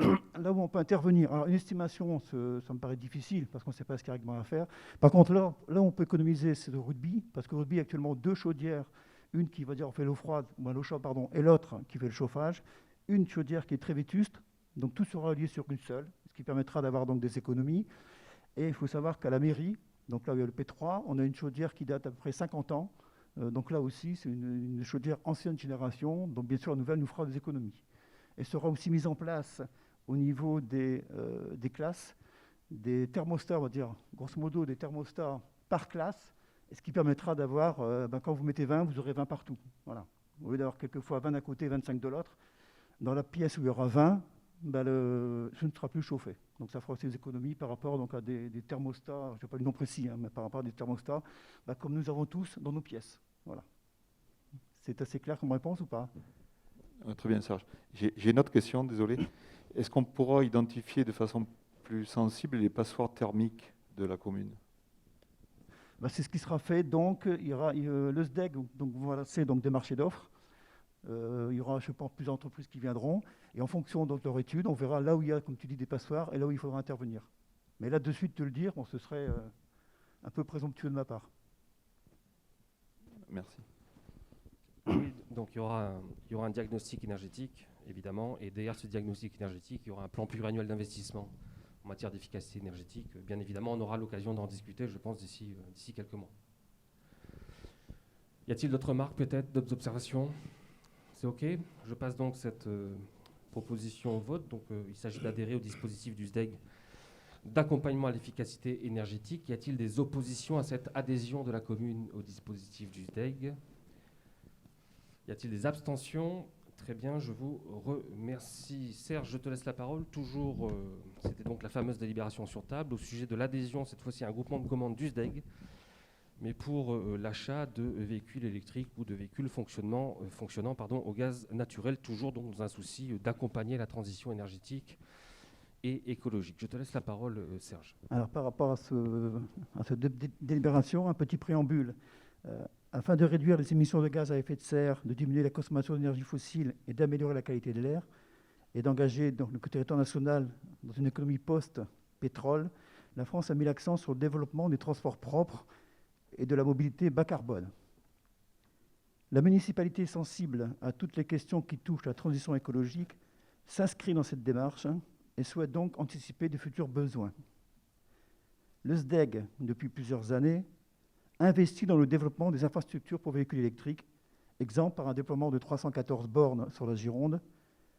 où on peut intervenir, alors une estimation, ça me paraît difficile parce qu'on ne sait pas ce qu'il y a réellement à faire. Par contre, là où on peut économiser, c'est le rugby, parce que le rugby a actuellement 2 chaudières, une qui va dire on fait l'eau froide, ou l'eau chaude, pardon, et l'autre qui fait le chauffage, une chaudière qui est très vétuste, donc tout sera lié sur une seule, ce qui permettra d'avoir donc des économies. Et il faut savoir qu'à la mairie, donc là où il y a le P3, on a une chaudière qui date à peu près 50 ans, donc là aussi c'est une chaudière ancienne génération, donc bien sûr la nouvelle nous fera des économies. Et sera aussi mise en place au niveau des classes, des thermostats, on va dire grosso modo des thermostats par classe, et ce qui permettra d'avoir, quand vous mettez 20, vous aurez 20 partout. Voilà. Au lieu d'avoir quelquefois 20 d'un côté et 25 de l'autre, dans la pièce où il y aura 20, ce ne sera plus chauffé. Donc ça fera aussi des économies par rapport donc, à des thermostats, je n'ai pas le nom précis, hein, mais par rapport à des thermostats, comme nous avons tous dans nos pièces. Voilà. C'est assez clair comme réponse ou pas? Très bien, Serge. J'ai une autre question, désolé. Est-ce qu'on pourra identifier de façon plus sensible les passoires thermiques de la commune? C'est ce qui sera fait. Donc, il y aura le SDEG, donc voilà, c'est donc des marchés d'offres. Il y aura, je pense, plusieurs entreprises qui viendront. Et en fonction de leur étude, on verra là où il y a, comme tu dis, des passoires et là où il faudra intervenir. Mais là, de suite, te le dire, bon, ce serait un peu présomptueux de ma part. Merci. Oui, donc il y aura un diagnostic énergétique, évidemment, et derrière ce diagnostic énergétique, il y aura un plan pluriannuel d'investissement en matière d'efficacité énergétique. Bien évidemment, on aura l'occasion d'en discuter, je pense, d'ici quelques mois. Y a-t-il d'autres remarques, peut-être, d'autres observations? C'est OK. Je passe donc cette proposition au vote. Donc, il s'agit d'adhérer au dispositif du SDEG d'accompagnement à l'efficacité énergétique. Y a-t-il des oppositions à cette adhésion de la commune au dispositif du SDEG? Y a-t-il des abstentions? Très bien, je vous remercie. Serge, je te laisse la parole. Toujours, c'était donc la fameuse délibération sur table au sujet de l'adhésion, cette fois-ci un groupement de commandes du SDEG, mais pour l'achat de véhicules électriques ou de véhicules fonctionnant au gaz naturel, toujours donc dans un souci d'accompagner la transition énergétique et écologique. Je te laisse la parole, Serge. Alors, par rapport à cette délibération, un petit préambule. Afin de réduire les émissions de gaz à effet de serre, de diminuer la consommation d'énergie fossile et d'améliorer la qualité de l'air, et d'engager donc, le territoire national dans une économie post-pétrole, la France a mis l'accent sur le développement des transports propres et de la mobilité bas carbone. La municipalité sensible à toutes les questions qui touchent à la transition écologique s'inscrit dans cette démarche et souhaite donc anticiper de futurs besoins. Le SDEG, depuis plusieurs années, investit dans le développement des infrastructures pour véhicules électriques. Exemple, par un déploiement de 314 bornes sur la Gironde,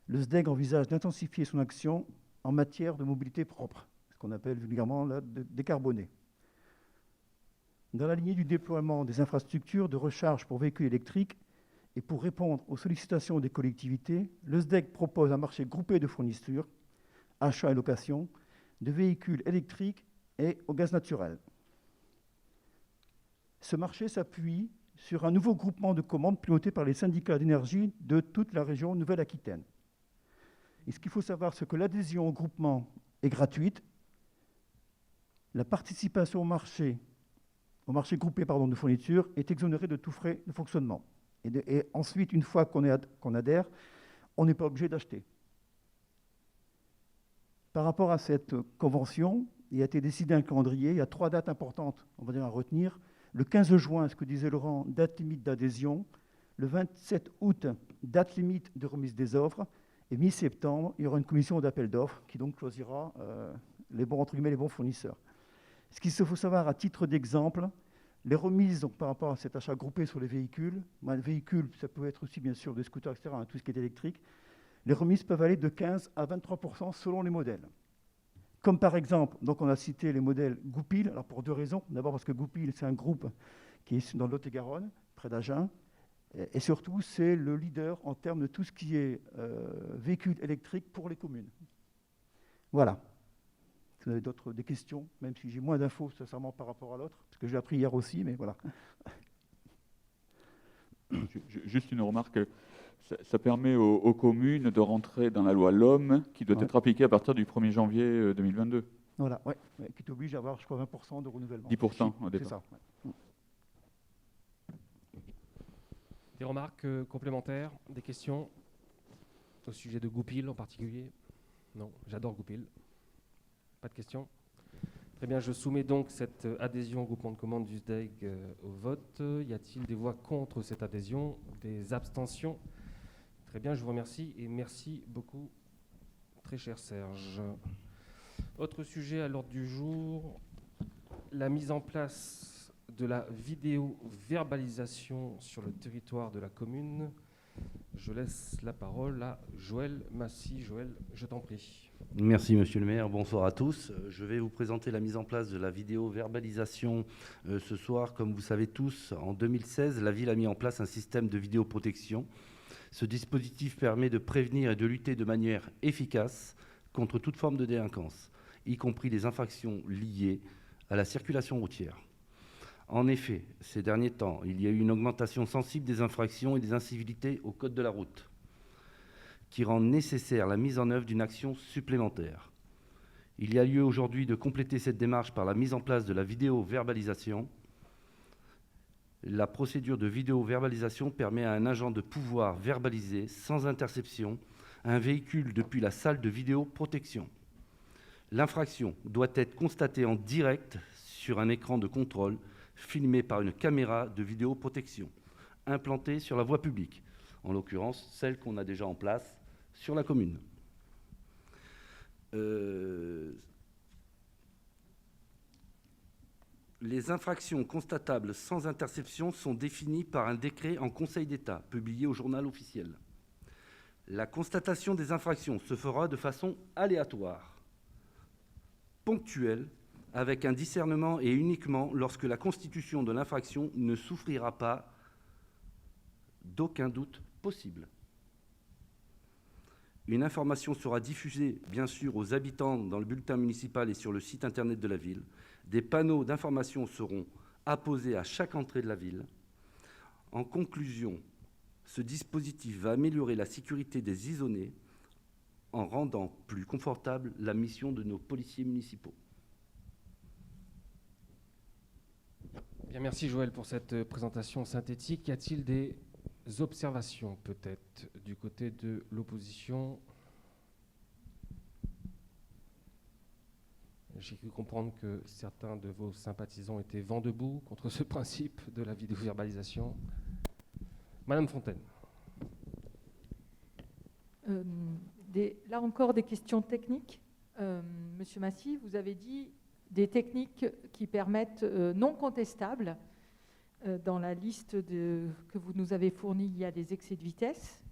le SDEG envisage d'intensifier son action en matière de mobilité propre, ce qu'on appelle vulgairement la décarbonée. Dans la lignée du déploiement des infrastructures de recharge pour véhicules électriques et pour répondre aux sollicitations des collectivités, le SDEG propose un marché groupé de fournitures, achat et location, de véhicules électriques et au gaz naturel. Ce marché s'appuie sur un nouveau groupement de commandes piloté par les syndicats d'énergie de toute la région Nouvelle-Aquitaine. Et ce qu'il faut savoir, c'est que l'adhésion au groupement est gratuite. La participation au marché groupé de fourniture est exonérée de tout frais de fonctionnement. Et ensuite, une fois qu'on adhère, on n'est pas obligé d'acheter. Par rapport à cette convention, il a été décidé un calendrier. Il y a 3 dates importantes, on va dire, à retenir. Le 15 juin, ce que disait Laurent, date limite d'adhésion. Le 27 août, date limite de remise des offres. Et mi-septembre, il y aura une commission d'appel d'offres qui donc choisira les bons fournisseurs. Ce qu'il faut savoir à titre d'exemple, les remises donc, par rapport à cet achat groupé sur les véhicules, le véhicule, ça peut être aussi bien sûr des scooters, etc., tout ce qui est électrique, les remises peuvent aller de 15 à 23% selon les modèles. Comme par exemple, donc on a cité les modèles Goupil, alors pour 2 raisons. D'abord parce que Goupil, c'est un groupe qui est dans le Lot-et-Garonne, près d'Agen, et surtout c'est le leader en termes de tout ce qui est véhicules électriques pour les communes. Voilà. Si vous avez des questions, même si j'ai moins d'infos sincèrement par rapport à l'autre, parce que j'ai appris hier aussi, mais voilà. Juste une remarque. Ça permet aux communes de rentrer dans la loi LOM qui doit être appliquée à partir du 1er janvier 2022. Voilà, ouais, qui t'oblige à avoir, je crois, 20% de renouvellement. 10% au départ. C'est ça. Ouais. Des remarques complémentaires, des questions au sujet de Goupil en particulier? Non, j'adore Goupil. Pas de questions? Très bien, je soumets donc cette adhésion au groupement de commandes du SDEG au vote. Y a-t-il des voix contre cette adhésion? Des abstentions? Très bien, je vous remercie et merci beaucoup, très cher Serge. Autre sujet à l'ordre du jour, la mise en place de la vidéo-verbalisation sur le territoire de la commune. Je laisse la parole à Joël Massy. Joël, je t'en prie. Merci Monsieur le maire, bonsoir à tous. Je vais vous présenter la mise en place de la vidéo-verbalisation ce soir. Comme vous savez tous, en 2016, la ville a mis en place un système de vidéoprotection Ce dispositif permet de prévenir et de lutter de manière efficace contre toute forme de délinquance, y compris les infractions liées à la circulation routière. En effet, ces derniers temps, il y a eu une augmentation sensible des infractions et des incivilités au code de la route, qui rend nécessaire la mise en œuvre d'une action supplémentaire. Il y a lieu aujourd'hui de compléter cette démarche par la mise en place de la vidéo-verbalisation. La procédure de vidéo-verbalisation permet à un agent de pouvoir verbaliser sans interception un véhicule depuis la salle de vidéoprotection. L'infraction doit être constatée en direct sur un écran de contrôle filmé par une caméra de vidéoprotection implantée sur la voie publique, en l'occurrence celle qu'on a déjà en place sur la commune. Les infractions constatables sans interception sont définies par un décret en Conseil d'État, publié au Journal officiel. La constatation des infractions se fera de façon aléatoire, ponctuelle, avec un discernement et uniquement lorsque la constitution de l'infraction ne souffrira pas d'aucun doute possible. Une information sera diffusée, bien sûr, aux habitants dans le bulletin municipal et sur le site internet de la ville. Des panneaux d'information seront apposés à chaque entrée de la ville. En conclusion, ce dispositif va améliorer la sécurité des isonnés en rendant plus confortable la mission de nos policiers municipaux. Bien, merci Joël pour cette présentation synthétique. Y a-t-il des observations peut-être du côté de l'opposition? J'ai cru comprendre que certains de vos sympathisants étaient vent debout contre ce principe de la vidéo-verbalisation. Madame Fontaine. Là encore, des questions techniques. Monsieur Massy, vous avez dit des techniques qui permettent non contestables. Dans la liste que vous nous avez fournie, il y a des excès de vitesse.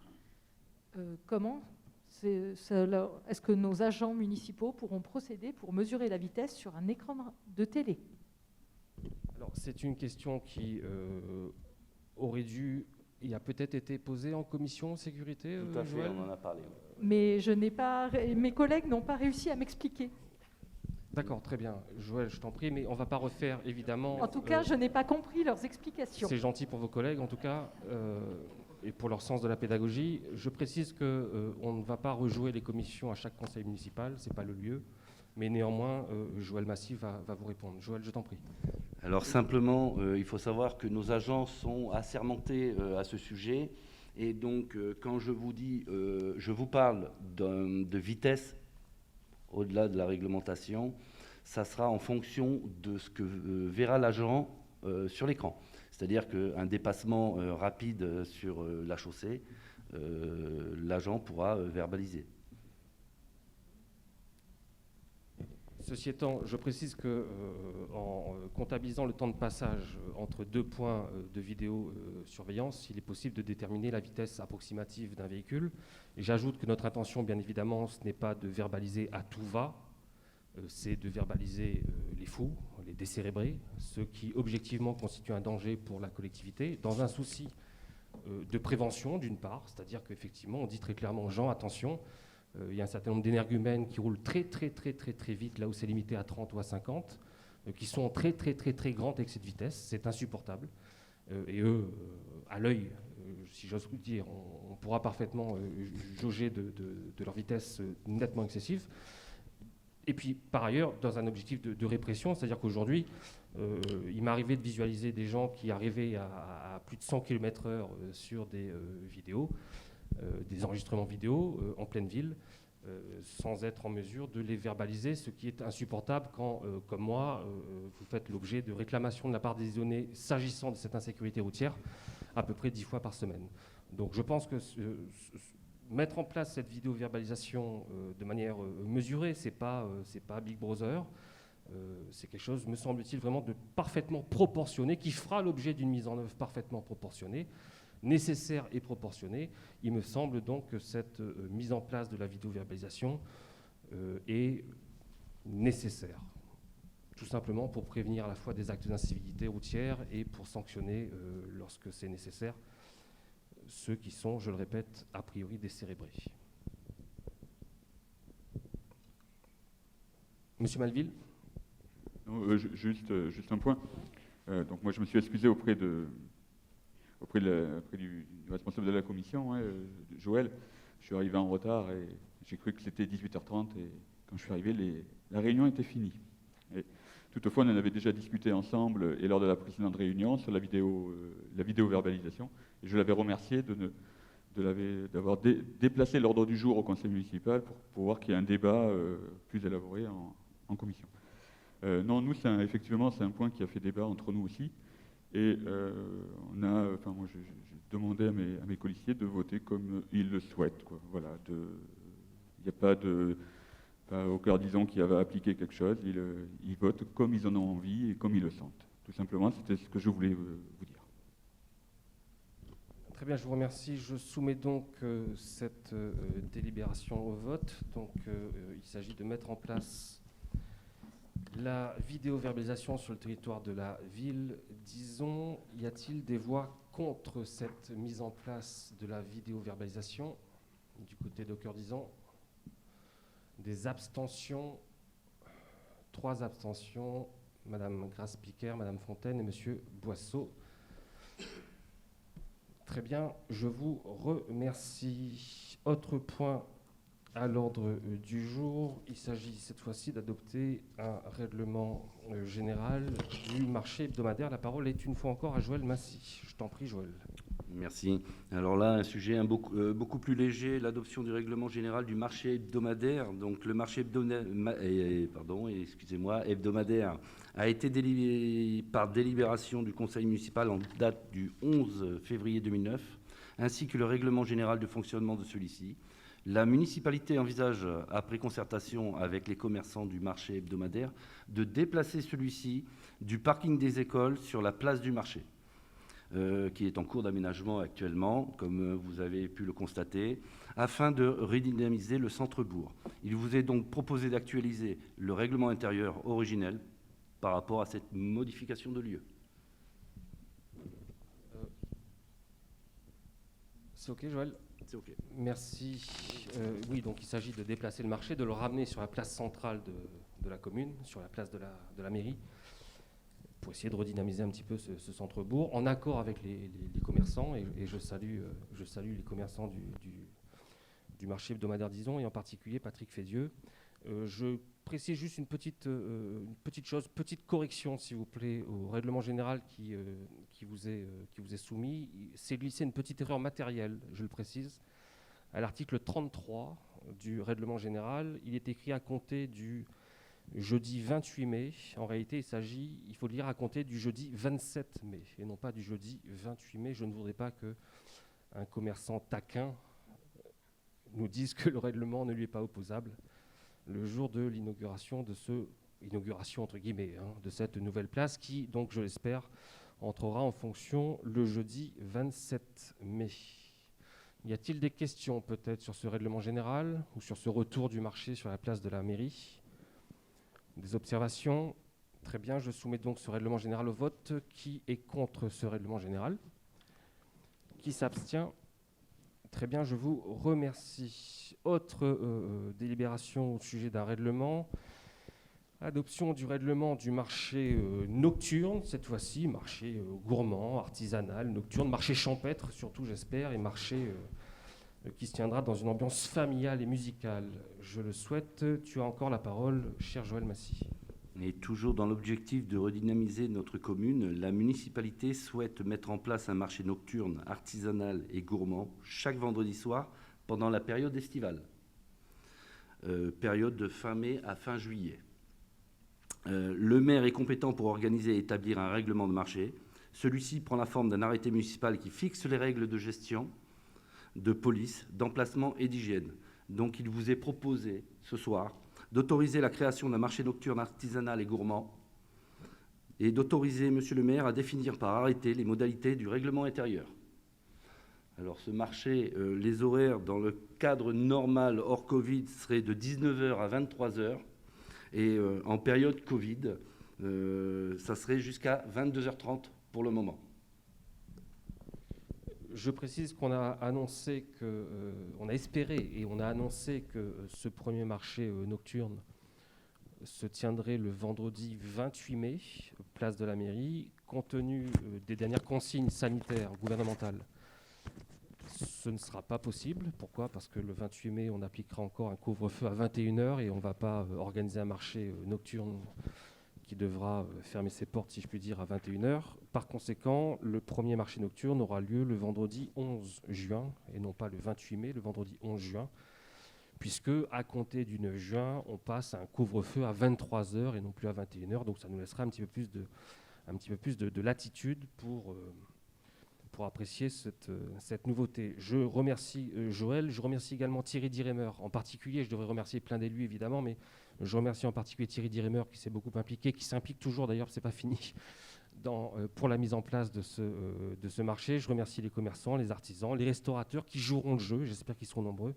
Comment est-ce que nos agents municipaux pourront procéder pour mesurer la vitesse sur un écran de télé? Alors, c'est une question qui aurait dû et a peut-être été posée en commission sécurité. Tout à fait, Joël, on en a parlé. Mais mes collègues n'ont pas réussi à m'expliquer. D'accord, très bien. Joël, je t'en prie, mais on ne va pas refaire, évidemment... En tout cas, je n'ai pas compris leurs explications. C'est gentil pour vos collègues, en tout cas, et pour leur sens de la pédagogie. Je précise qu'on ne va pas rejouer les commissions à chaque conseil municipal, ce n'est pas le lieu. Mais néanmoins, Joël Massy va vous répondre. Joël, je t'en prie. Alors simplement, il faut savoir que nos agents sont assermentés à ce sujet. Et donc, quand je vous dis, je vous parle de vitesse au-delà de la réglementation, ça sera en fonction de ce que verra l'agent sur l'écran. C'est-à-dire qu'un dépassement rapide sur la chaussée, l'agent pourra verbaliser. Ceci étant, je précise qu'en comptabilisant le temps de passage entre deux points de vidéosurveillance, il est possible de déterminer la vitesse approximative d'un véhicule. Et j'ajoute que notre intention, bien évidemment, ce n'est pas de verbaliser à tout va, c'est de verbaliser les fous, les décérébrés, ceux qui objectivement constituent un danger pour la collectivité, dans un souci de prévention d'une part, c'est-à-dire qu'effectivement, on dit très clairement aux gens, attention, il y a un certain nombre d'énergumènes qui roulent très vite, là où c'est limité à 30 ou à 50, qui sont en très grand excès de vitesse. C'est insupportable. Et eux, à l'œil, si j'ose vous dire, on pourra parfaitement jauger de leur vitesse nettement excessive. Et puis, par ailleurs, dans un objectif de répression, c'est-à-dire qu'aujourd'hui, il m'est arrivé de visualiser des gens qui arrivaient à plus de 100 km/h sur des vidéos, des enregistrements vidéo en pleine ville, sans être en mesure de les verbaliser, ce qui est insupportable quand, comme moi, vous faites l'objet de réclamations de la part des isonnés s'agissant de cette insécurité routière à peu près 10 fois par semaine. Donc je pense que mettre en place cette vidéo-verbalisation de manière mesurée, c'est pas Big Brother, c'est quelque chose, me semble-t-il, vraiment de parfaitement proportionné, qui fera l'objet d'une mise en œuvre parfaitement proportionnée, nécessaire et proportionnée. Il me semble donc que cette mise en place de la vidéo-verbalisation est nécessaire, tout simplement pour prévenir à la fois des actes d'incivilité routière et pour sanctionner, lorsque c'est nécessaire, ceux qui sont, je le répète, a priori décérébrés. Monsieur Malville. Non, juste un point. Donc moi, je me suis excusé auprès du responsable de la commission, hein, Joël. Je suis arrivé en retard et j'ai cru que c'était 18h30 et quand je suis arrivé, la réunion était finie. Et toutefois, on en avait déjà discuté ensemble et lors de la précédente réunion sur la vidéo-verbalisation. Et je l'avais remercié d'avoir déplacé l'ordre du jour au conseil municipal pour pouvoir qu'il y ait un débat plus élaboré en commission. Non, nous, effectivement, c'est un point qui a fait débat entre nous aussi. Et moi, j'ai demandé à mes colistiers de voter comme ils le souhaitent, quoi. Voilà, il n'y a pas au cœur, disons, qui va appliquer quelque chose. Ils votent comme ils en ont envie et comme ils le sentent. Tout simplement, c'était ce que je voulais vous dire. Très bien, je vous remercie. Je soumets donc cette délibération au vote. Donc, il s'agit de mettre en place la vidéo-verbalisation sur le territoire de la ville. Disons, y a-t-il des voix contre cette mise en place de la vidéo-verbalisation du côté de Cœur-Dizon? Des abstentions? 3 abstentions. Madame Grasse-Piquer, Madame Fontaine et Monsieur Boisseau. Très bien, je vous remercie. Autre point à l'ordre du jour, il s'agit cette fois-ci d'adopter un règlement général du marché hebdomadaire. La parole est une fois encore à Joël Massy. Je t'en prie, Joël. Merci. Alors là, un sujet beaucoup plus léger, l'adoption du règlement général du marché hebdomadaire. Donc le marché hebdomadaire a été délivré par délibération du conseil municipal en date du 11 février 2009, ainsi que le règlement général de fonctionnement de celui-ci. La municipalité envisage, après concertation avec les commerçants du marché hebdomadaire, de déplacer celui-ci du parking des écoles sur la place du marché, qui est en cours d'aménagement actuellement, comme vous avez pu le constater, afin de redynamiser le centre-bourg. Il vous est donc proposé d'actualiser le règlement intérieur originel par rapport à cette modification de lieu. C'est OK, Joël? C'est OK. Merci. Oui, donc il s'agit de déplacer le marché, de le ramener sur la place centrale de la commune, sur la place de la mairie, pour essayer de redynamiser un petit peu ce centre-bourg, en accord avec les commerçants, et je salue les commerçants du marché hebdomadaire d'Izon, et en particulier Patrick Fédieux. Je précise juste une petite chose, petite correction, s'il vous plaît, au règlement général qui vous est soumis. C'est glissé une petite erreur matérielle, je le précise. À l'article 33 du règlement général, il est écrit à compter du jeudi 28 mai. En réalité, il faut le lire à compter du jeudi 27 mai, et non pas du jeudi 28 mai. Je ne voudrais pas qu'un commerçant taquin nous dise que le règlement ne lui est pas opposable le jour de l'inauguration entre guillemets, de cette nouvelle place qui, donc je l'espère, entrera en fonction le jeudi 27 mai. Y a-t-il des questions peut-être sur ce règlement général ou sur ce retour du marché sur la place de la mairie? Des observations? Très bien, je soumets donc ce règlement général au vote. Qui est contre ce règlement général? Qui s'abstient? Très bien, je vous remercie. Autre délibération au sujet d'un règlement. Adoption du règlement du marché nocturne, cette fois-ci, marché gourmand, artisanal, nocturne, marché champêtre surtout j'espère, et marché qui se tiendra dans une ambiance familiale et musicale. Je le souhaite. Tu as encore la parole, cher Joël Massy. Et toujours dans l'objectif de redynamiser notre commune, la municipalité souhaite mettre en place un marché nocturne, artisanal et gourmand chaque vendredi soir pendant la période estivale, période de fin mai à fin juillet. Le maire est compétent pour organiser et établir un règlement de marché. Celui-ci prend la forme d'un arrêté municipal qui fixe les règles de gestion, de police, d'emplacement et d'hygiène. Donc il vous est proposé ce soir d'autoriser la création d'un marché nocturne artisanal et gourmand et d'autoriser monsieur le maire à définir par arrêté les modalités du règlement intérieur. Alors ce marché, les horaires dans le cadre normal hors Covid seraient de 19h à 23h et en période Covid, ça serait jusqu'à 22h30 pour le moment. Je précise qu'on a annoncé on a espéré et on a annoncé que ce premier marché nocturne se tiendrait le vendredi 28 mai, place de la mairie. Compte tenu des dernières consignes sanitaires gouvernementales, ce ne sera pas possible. Pourquoi ? Parce que le 28 mai, on appliquera encore un couvre-feu à 21 h et on ne va pas organiser un marché nocturne qui devra fermer ses portes, si je puis dire, à 21 h. Par conséquent, le premier marché nocturne aura lieu le vendredi 11 juin, et non pas le 28 mai, le vendredi 11 juin, puisque à compter du 9 juin, on passe à un couvre-feu à 23 h et non plus à 21 h. Donc ça nous laissera un petit peu plus de latitude pour apprécier cette nouveauté. Je remercie Joël, je remercie également Thierry Diremer. En particulier, je devrais remercier plein d'élus évidemment, mais je remercie en particulier Thierry Diremer qui s'est beaucoup impliqué, qui s'implique toujours d'ailleurs, c'est pas fini, pour la mise en place de ce marché. Je remercie les commerçants, les artisans, les restaurateurs qui joueront le jeu, j'espère qu'ils seront nombreux.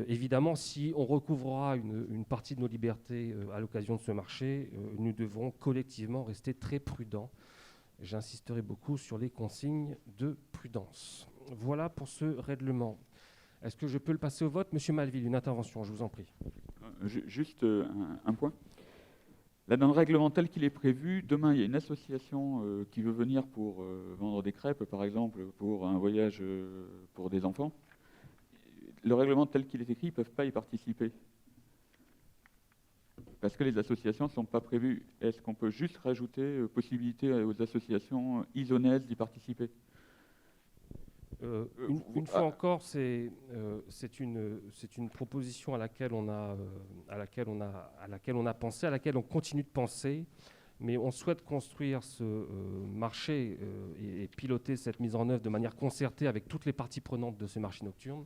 Évidemment, si on recouvrera une partie de nos libertés à l'occasion de ce marché, nous devrons collectivement rester très prudents. J'insisterai beaucoup sur les consignes de prudence. Voilà pour ce règlement. Est-ce que je peux le passer au vote ? Monsieur Malville, une intervention, je vous en prie. Juste un point. Là, dans le règlement tel qu'il est prévu, demain, il y a une association qui veut venir pour vendre des crêpes, par exemple, pour un voyage pour des enfants. Le règlement tel qu'il est écrit, ils ne peuvent pas y participer. Parce que les associations ne sont pas prévues. Est-ce qu'on peut juste rajouter possibilité aux associations isonnaises d'y participer ? Une fois encore, c'est une proposition à laquelle on a pensé, à laquelle on continue de penser, mais on souhaite construire ce marché et piloter cette mise en œuvre de manière concertée avec toutes les parties prenantes de ce marché nocturne.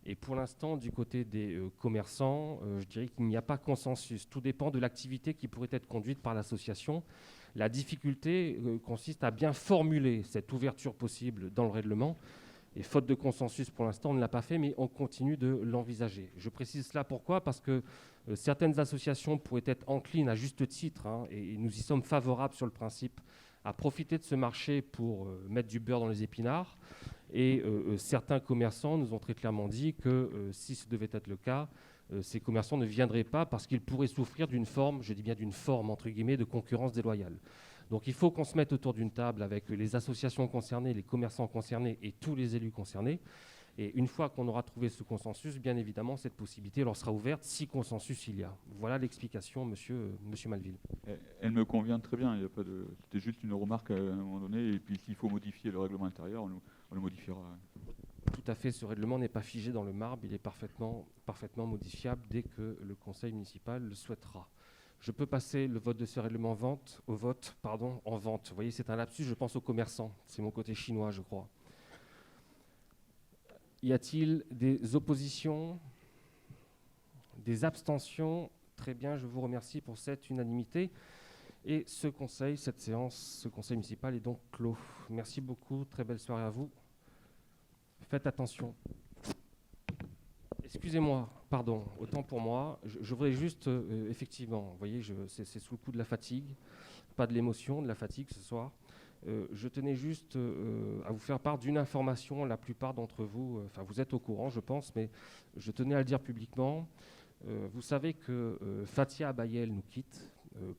Et pour l'instant, du côté des commerçants, je dirais qu'il n'y a pas consensus. Tout dépend de l'activité qui pourrait être conduite par l'association. La difficulté consiste à bien formuler cette ouverture possible dans le règlement. Et faute de consensus, pour l'instant, on ne l'a pas fait, mais on continue de l'envisager. Je précise cela pourquoi ? Parce que certaines associations pourraient être enclines à juste titre, et nous y sommes favorables sur le principe, à profiter de ce marché pour mettre du beurre dans les épinards. Et certains commerçants nous ont très clairement dit que si ce devait être le cas, ces commerçants ne viendraient pas parce qu'ils pourraient souffrir d'une forme, je dis bien d'une forme, entre guillemets, de concurrence déloyale. Donc il faut qu'on se mette autour d'une table avec les associations concernées, les commerçants concernés et tous les élus concernés. Et une fois qu'on aura trouvé ce consensus, bien évidemment, cette possibilité leur sera ouverte si consensus il y a. Voilà l'explication, monsieur Malville. Elle me convient très bien. Il y a pas de... C'était juste une remarque à un moment donné. Et puis s'il faut modifier le règlement intérieur, on le modifiera. Tout à fait, ce règlement n'est pas figé dans le marbre, il est parfaitement modifiable dès que le conseil municipal le souhaitera. Je peux passer le vote de ce règlement en vente. Vous voyez, c'est un lapsus, je pense aux commerçants. C'est mon côté chinois, je crois. Y a-t-il des oppositions ? Des abstentions ? Très bien, je vous remercie pour cette unanimité. Et ce conseil municipal est donc clos. Merci beaucoup, très belle soirée à vous. Faites attention. Excusez-moi, pardon, autant pour moi. Je voudrais juste, effectivement, vous voyez, c'est sous le coup de la fatigue, pas de l'émotion, de la fatigue ce soir. Je tenais juste à vous faire part d'une information. La plupart d'entre vous, vous êtes au courant, je pense, mais je tenais à le dire publiquement. Vous savez que Fathia Abayel nous quitte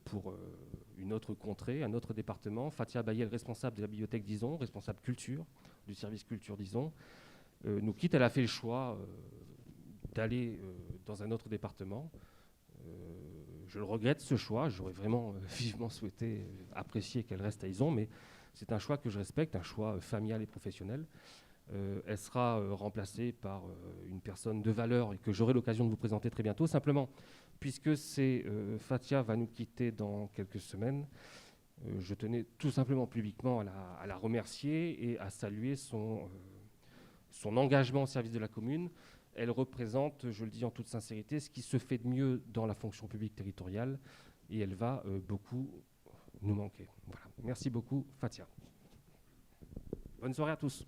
pour une autre contrée, un autre département. Fathia Abayel, responsable de la bibliothèque d'Izon, responsable culture, du service culture d'Izon, nous quitte. Elle a fait le choix d'aller dans un autre département. Je le regrette, ce choix. J'aurais vraiment vivement souhaité apprécier qu'elle reste à Izon, mais c'est un choix que je respecte, un choix familial et professionnel. Elle sera remplacée par une personne de valeur et que j'aurai l'occasion de vous présenter très bientôt. Simplement, puisque Fathia va nous quitter dans quelques semaines, je tenais tout simplement publiquement à la remercier et à saluer son engagement au service de la commune. Elle représente, je le dis en toute sincérité, ce qui se fait de mieux dans la fonction publique territoriale et elle va beaucoup nous manquer. Voilà. Merci beaucoup, Fathia. Bonne soirée à tous.